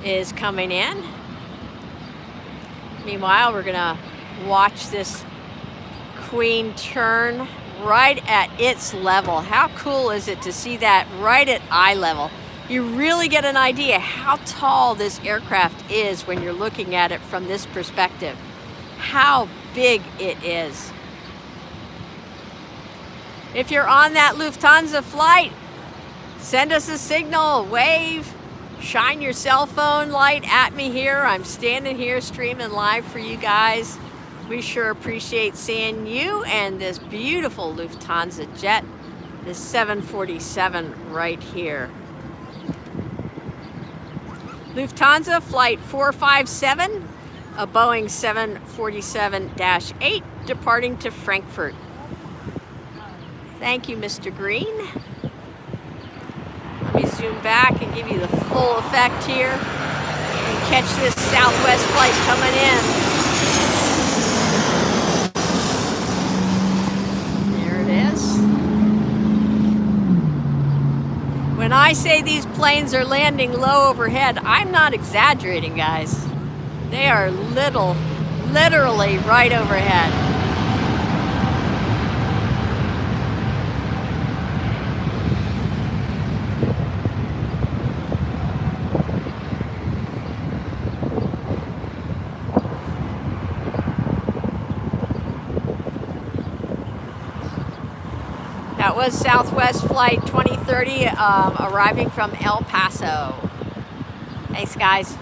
is coming in. Meanwhile, we're gonna watch this Queen turn right at its level. How cool is it to see that right at eye level? You really get an idea how tall this aircraft is when you're looking at it from this perspective. How big it is. If you're on that Lufthansa flight, send us a signal, wave, shine your cell phone light at me here. I'm standing here streaming live for you guys. We sure appreciate seeing you and this beautiful Lufthansa jet, this 747 right here. Lufthansa flight 457, a Boeing 747-8 departing to Frankfurt. Thank you, Mr. Green. Let me zoom back and give you the full effect here and catch this Southwest flight coming in. There it is. When I say these planes are landing low overhead, I'm not exaggerating, guys. They are literally right overhead. That was Southwest Flight 2030 arriving from El Paso. Thanks, guys.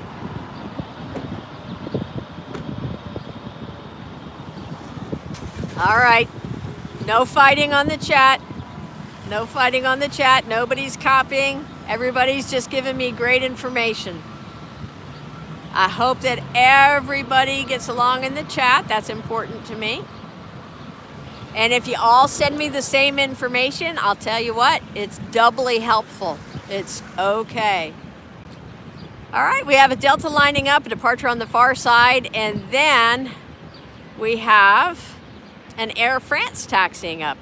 All right, no fighting on the chat. No fighting on the chat. Nobody's copying. Everybody's just giving me great information. I hope that everybody gets along in the chat. That's important to me. And if you all send me the same information, I'll tell you what, it's doubly helpful. It's okay. All right, we have a Delta lining up, a departure on the far side, and then we have an Air France taxiing up.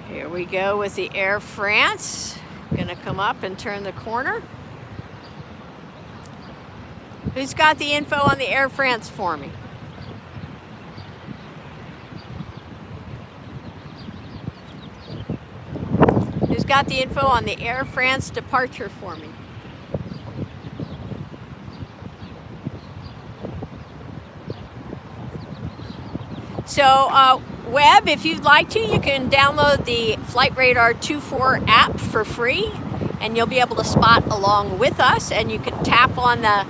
Here we go with the Air France. Gonna come up and turn the corner. Who's got the info on the Air France for me? Who's got the info on the Air France departure for me? So, Webb, if you'd like to, you can download the Flight Radar 24 app for free, and you'll be able to spot along with us, and you can tap on the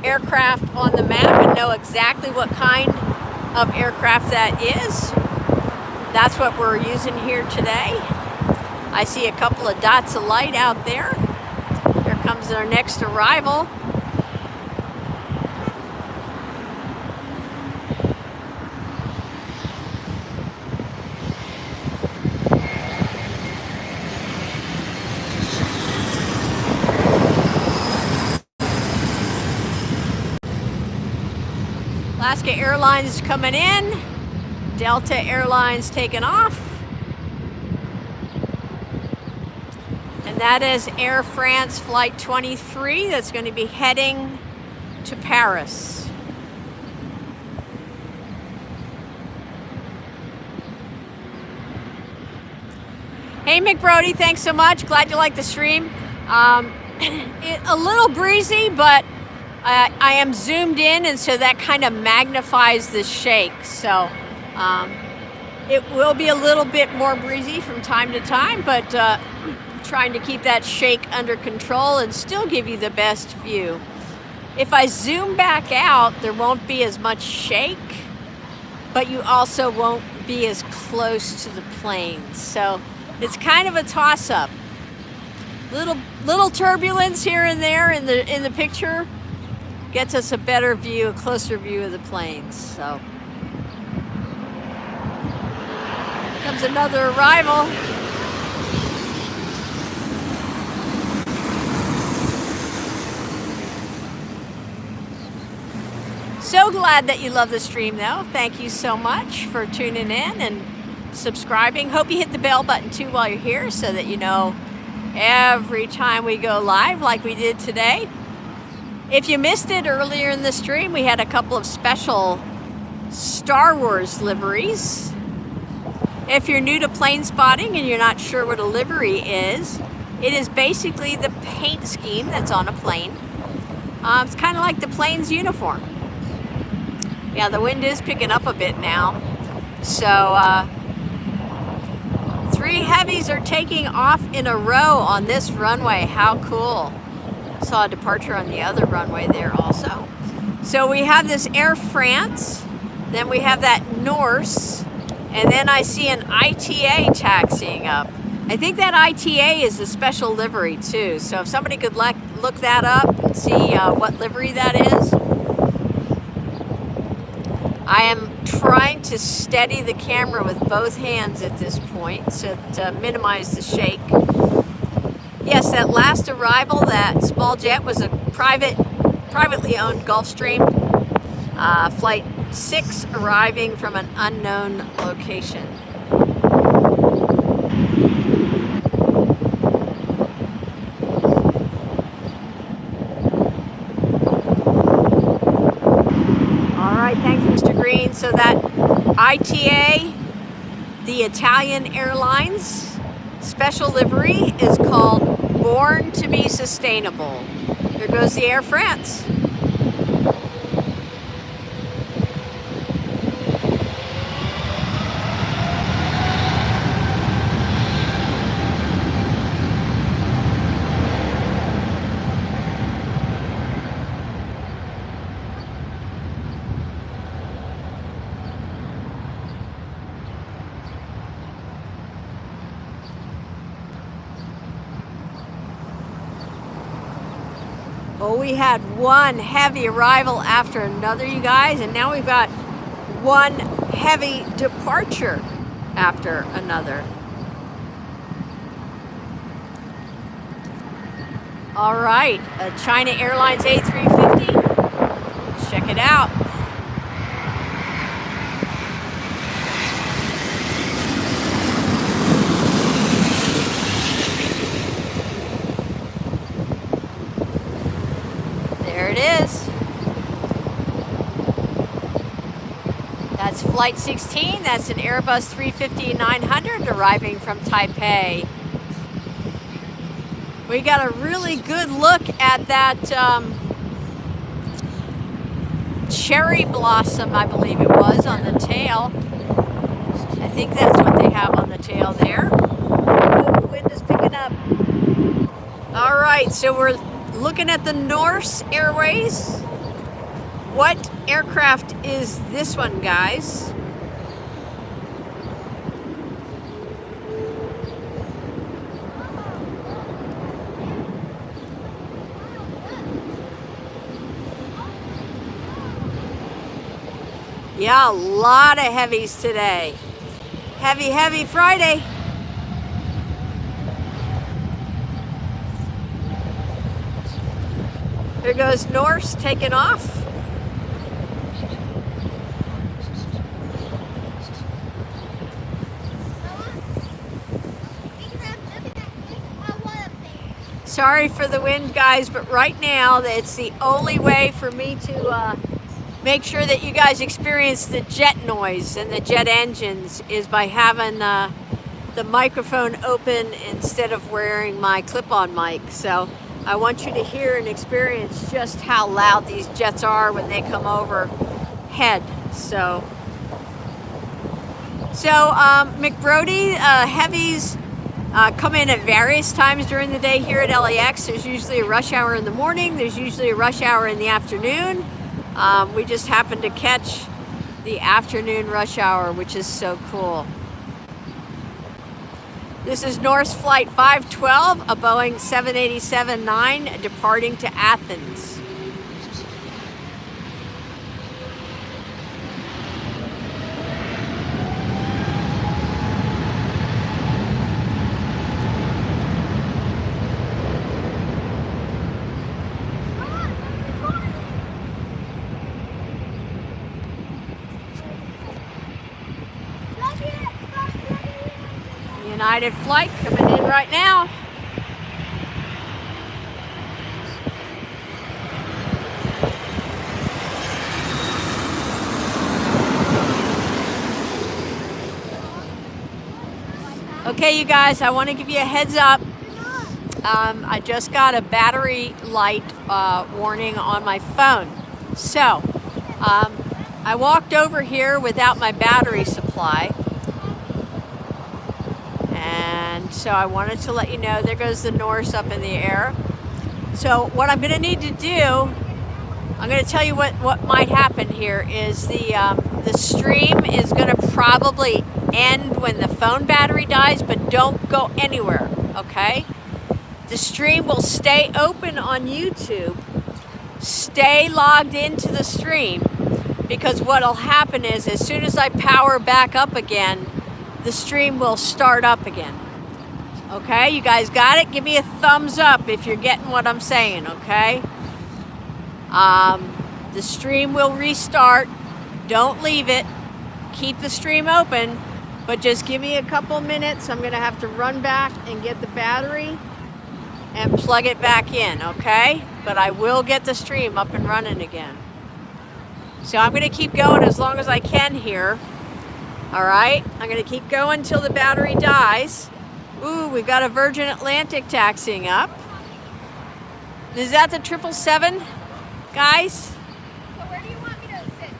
aircraft on the map and know exactly what kind of aircraft that is. That's what we're using here today. I see a couple of dots of light out there. Here comes our next arrival. Alaska Airlines coming in, Delta Airlines taking off, and that is Air France Flight 23 that's going to be heading to Paris. Hey McBrody, thanks so much. Glad you like the stream. A little breezy, but I am zoomed in, and so that kind of magnifies the shake. So it will be a little bit more breezy from time to time, but trying to keep that shake under control and still give you the best view. If I zoom back out, there won't be as much shake, but you also won't be as close to the planes. So it's kind of a toss-up. Little turbulence here and there in the picture gets us a better view, a closer view of the planes. So comes another arrival. So glad that you love the stream though. Thank you so much for tuning in and subscribing. Hope you hit the bell button too while you're here so that you know every time we go live like we did today. If you missed it earlier in the stream, we had a couple of special Star Wars liveries If you're new to plane spotting and you're not sure what a livery is, it is basically the paint scheme that's on a plane. It's kind of like the plane's uniform. Yeah, the wind is picking up a bit now. So 3 heavies are taking off in a row on this runway. How cool. Saw a departure on the other runway there also. So we have this Air France, then we have that Norse, and then I see an ITA taxiing up. I think that ITA is a special livery too, so if somebody could look that up and see what livery that is. I am trying to steady the camera with both hands at this point to minimize the shake. Yes, that last arrival, that small jet, was a privately owned Gulfstream flight 6 arriving from an unknown location. All right, thanks, Mr. Green. So that ITA, the Italian Airlines special livery, is called Born to be Sustainable. There goes the Air France. Oh, we had one heavy arrival after another, you guys, and now we've got one heavy departure after another. All right, a China Airlines A350. Check it out. There it is. That's Flight 16. That's an Airbus 350-900 arriving from Taipei. We got a really good look at that cherry blossom, I believe it was, on the tail. I think that's what they have on the tail there. Oh, the wind is picking up. All right, so we're looking at the Norse Airways. What aircraft is this one, guys? Yeah, a lot of heavies today. Heavy, heavy Friday. There goes Norse taking off. Sorry for the wind, guys, but right now it's the only way for me to make sure that you guys experience the jet noise and the jet engines is by having the microphone open instead of wearing my clip-on mic. So I want you to hear and experience just how loud these jets are when they come overhead. So McBrody, heavies come in at various times during the day here at LAX. There's usually a rush hour in the morning. There's usually a rush hour in the afternoon. We just happened to catch the afternoon rush hour, which is so cool. This is Norse Flight 512, a Boeing 787-9 departing to Athens. United flight coming in right now. Okay, you guys, I want to give you a heads up. I just got a battery light warning on my phone. So, I walked over here without my battery supply. And so I wanted to let you know, there goes the Norse up in the air. So what I'm going to need to do, I'm going to tell you what might happen here is the stream is going to probably end when the phone battery dies, but don't go anywhere, okay? The stream will stay open on YouTube. Stay logged into the stream, because what'll happen is as soon as I power back up again, the stream will start up again. Okay, you guys got it? Give me a thumbs up if you're getting what I'm saying, okay? The stream will restart. Don't leave it. Keep the stream open, but just give me a couple minutes. I'm gonna have to run back and get the battery and plug it back in, okay? But I will get the stream up and running again. So I'm gonna keep going as long as I can here. All right, I'm gonna keep going until the battery dies. Ooh, we've got a Virgin Atlantic taxiing up. Is that the 777, guys? So where do you want me to sit?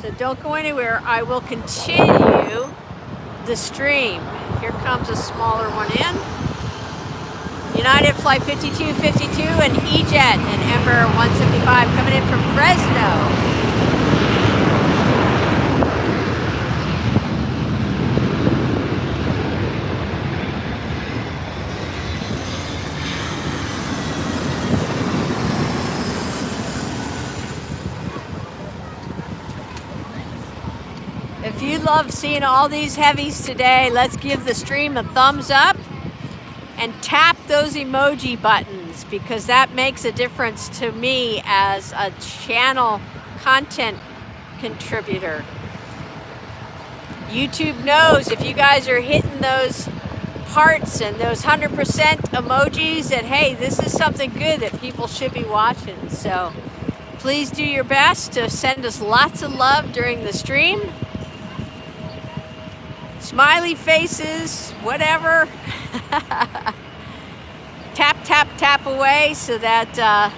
So don't go anywhere. I will continue the stream. Here comes a smaller one in. United Flight 5252 and E-Jet and Embraer 175 coming in from Fresno. If you love seeing all these heavies today, let's give the stream a thumbs up and tap those emoji buttons, because that makes a difference to me as a channel content contributor. YouTube knows if you guys are hitting those hearts and those 100% emojis that, hey, this is something good that people should be watching. So please do your best to send us lots of love during the stream. Smiley faces, whatever. Tap, tap, tap away so that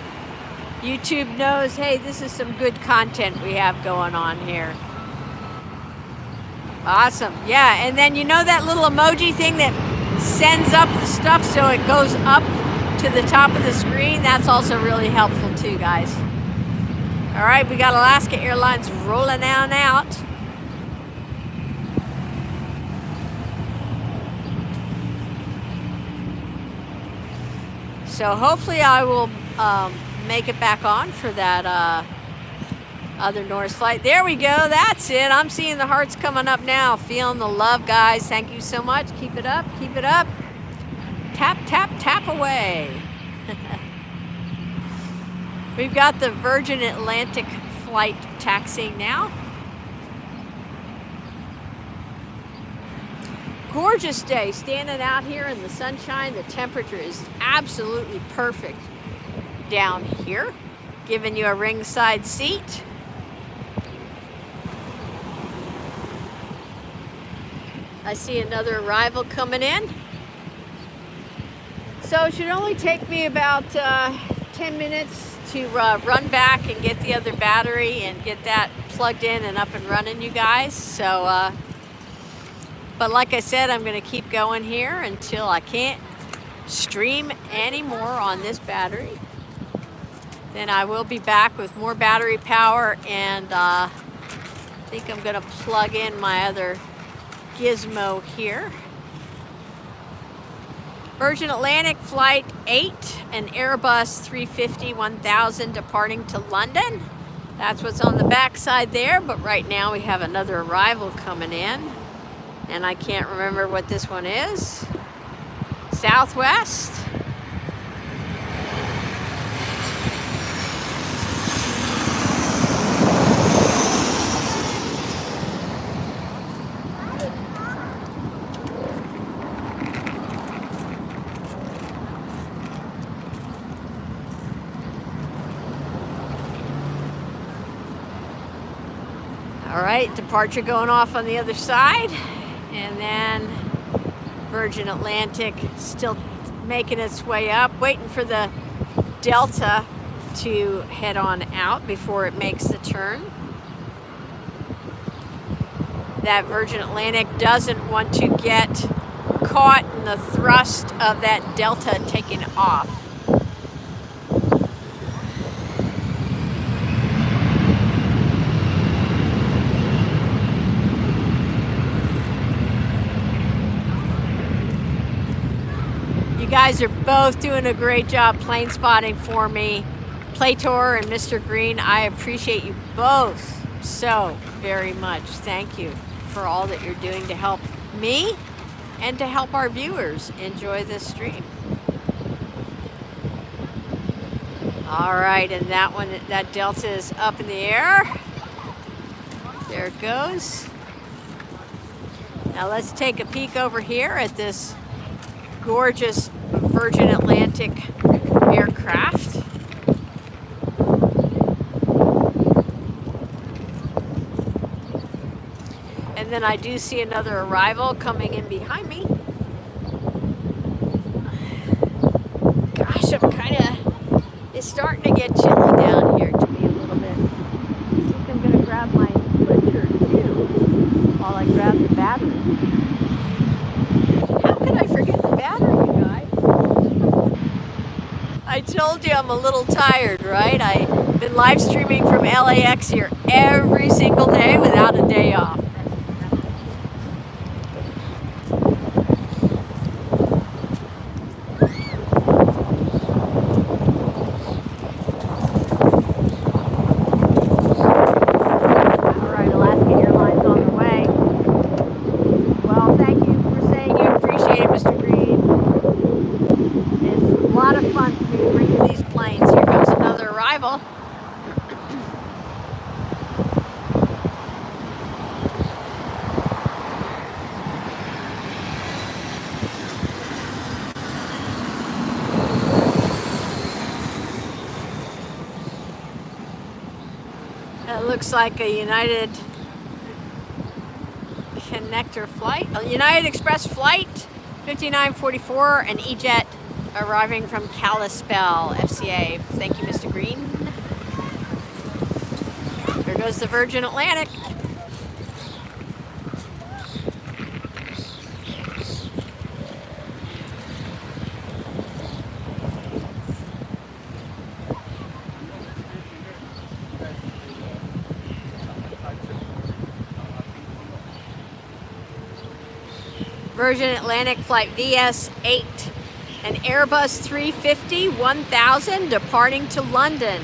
YouTube knows, hey, this is some good content we have going on here. Awesome, yeah, and then you know that little emoji thing that sends up the stuff so it goes up to the top of the screen? That's also really helpful too, guys. All right, we got Alaska Airlines rolling on out. So hopefully I will make it back on for that other Norse flight. There we go, that's it. I'm seeing the hearts coming up now. Feeling the love, guys. Thank you so much. Keep it up, keep it up. Tap, tap, tap away. We've got the Virgin Atlantic flight taxiing now. Gorgeous day, standing out here in the sunshine. The temperature is absolutely perfect down here, giving you a ringside seat. I see another arrival coming in. So it should only take me about 10 minutes to run back and get the other battery and get that plugged in and up and running, you guys. So but like I said, I'm going to keep going here until I can't stream anymore on this battery. Then I will be back with more battery power, and I think I'm going to plug in my other gizmo here. Virgin Atlantic Flight 8 and Airbus 350-1000 departing to London. That's what's on the back side there, but right now we have another arrival coming in. And I can't remember what this one is. Southwest. All All right, departure going off on the other side. And then Virgin Atlantic still making its way up, waiting for the Delta to head on out before it makes the turn. That Virgin Atlantic doesn't want to get caught in the thrust of that Delta taking off. You guys are both doing a great job plane spotting for me. Playtor and Mr. Green, I appreciate you both so very much. Thank you for all that you're doing to help me and to help our viewers enjoy this stream. All right, and that Delta is up in the air. There it goes. Now let's take a peek over here at this gorgeous Virgin Atlantic aircraft. And then I do see another arrival coming in behind me. Gosh, it's starting to get chilly down here to me a little bit. I think I'm gonna grab my sweatshirt too while I grab the battery. How could I forget the battery, you guys? I told you I'm a little tired, right? I've been live streaming from LAX here every single day without a day off. That looks like a United connector flight. A United Express flight 5944, an E-Jet arriving from Kalispell, FCA. Thank you, Mr. Green. There goes the Virgin Atlantic. Virgin Atlantic flight VS8, an Airbus 350-1000 departing to London,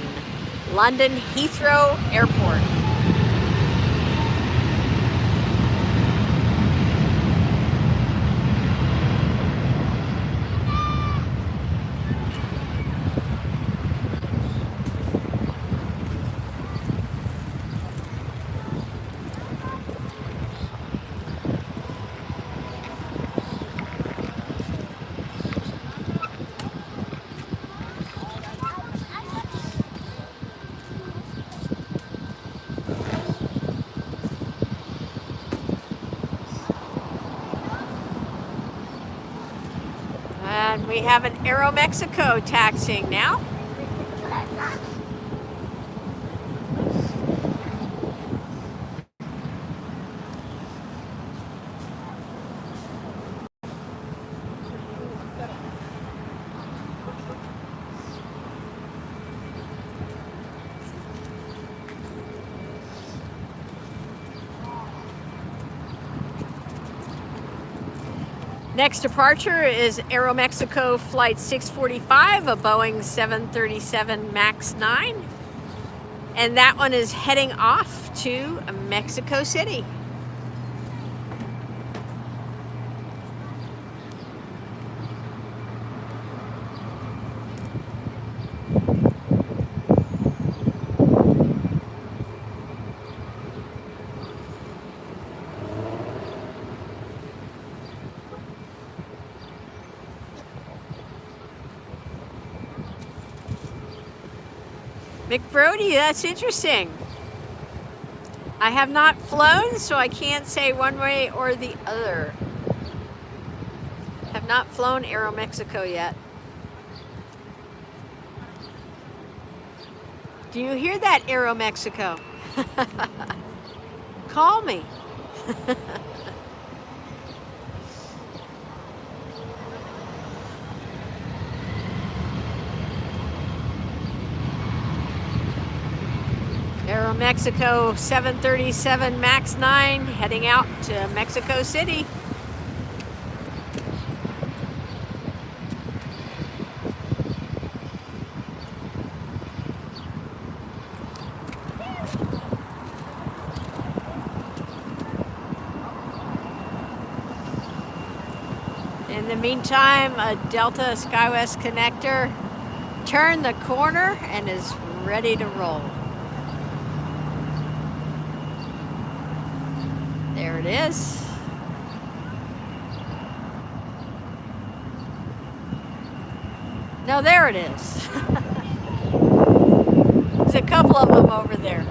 London Heathrow Airport. And we have an Aeromexico taxiing now. Next departure is Aeromexico Flight 645, a Boeing 737 MAX 9. And that one is heading off to Mexico City. McBrody, that's interesting. I have not flown, so I can't say one way or the other. Have not flown Aeromexico yet. Do you hear that, Aeromexico? Call me. Aeromexico 737 MAX 9 heading out to Mexico City. In the meantime, a Delta SkyWest connector turned the corner and is ready to roll. There it is. No, there it is. There's a couple of them over there.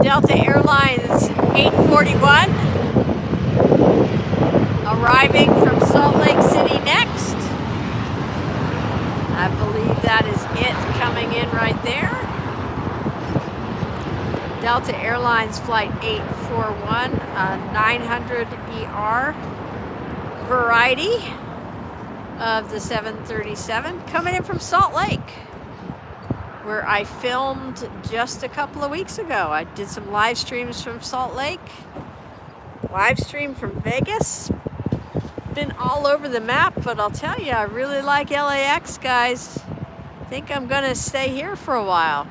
Delta Airlines 841 arriving from Salt Lake City next. I believe that is it coming in right there. Delta Airlines Flight 841, a 900 ER variety of the 737 coming in from Salt Lake, where I filmed just a couple of weeks ago. I did some live streams from Salt Lake, live stream from Vegas. Been all over the map, but I'll tell you, I really like LAX, guys. I think I'm gonna stay here for a while.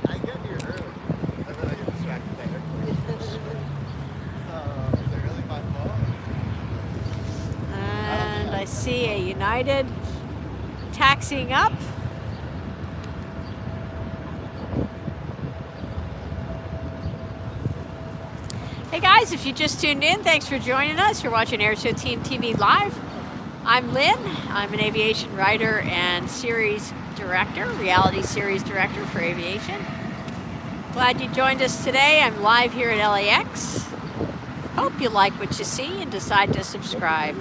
I get here early, and then I get distracted there. Is it really my fault? And I see a United taxiing up. Hey guys, if you just tuned in, thanks for joining us. You're watching Airshow Team TV Live. I'm Lynn. I'm an aviation writer and series director, reality series director for aviation. Glad you joined us today. I'm live here at LAX. Hope you like what you see and decide to subscribe.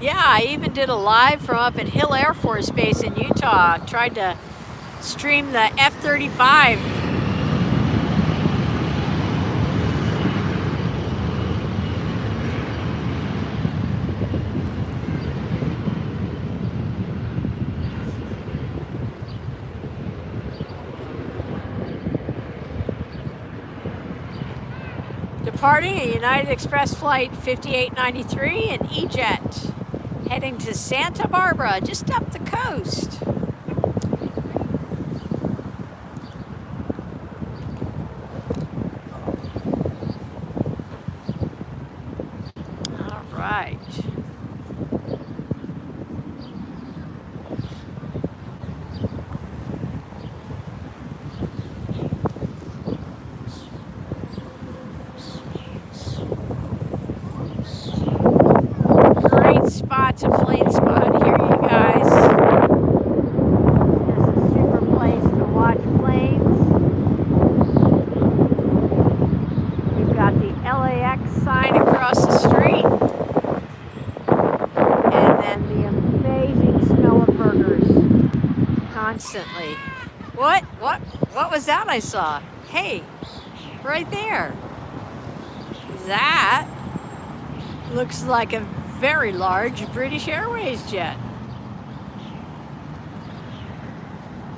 Yeah, I even did a live from up at Hill Air Force Base in Utah. Tried to stream the F-35. Departing a United Express Flight 5893 and E-Jet, heading to Santa Barbara, just up the coast. All right. Spot to plane spot here, you guys. This is a super place to watch planes. We've got the LAX sign across the street, and then the amazing smell of burgers constantly. What was that I saw? Hey, right there. That looks like a very large British Airways jet.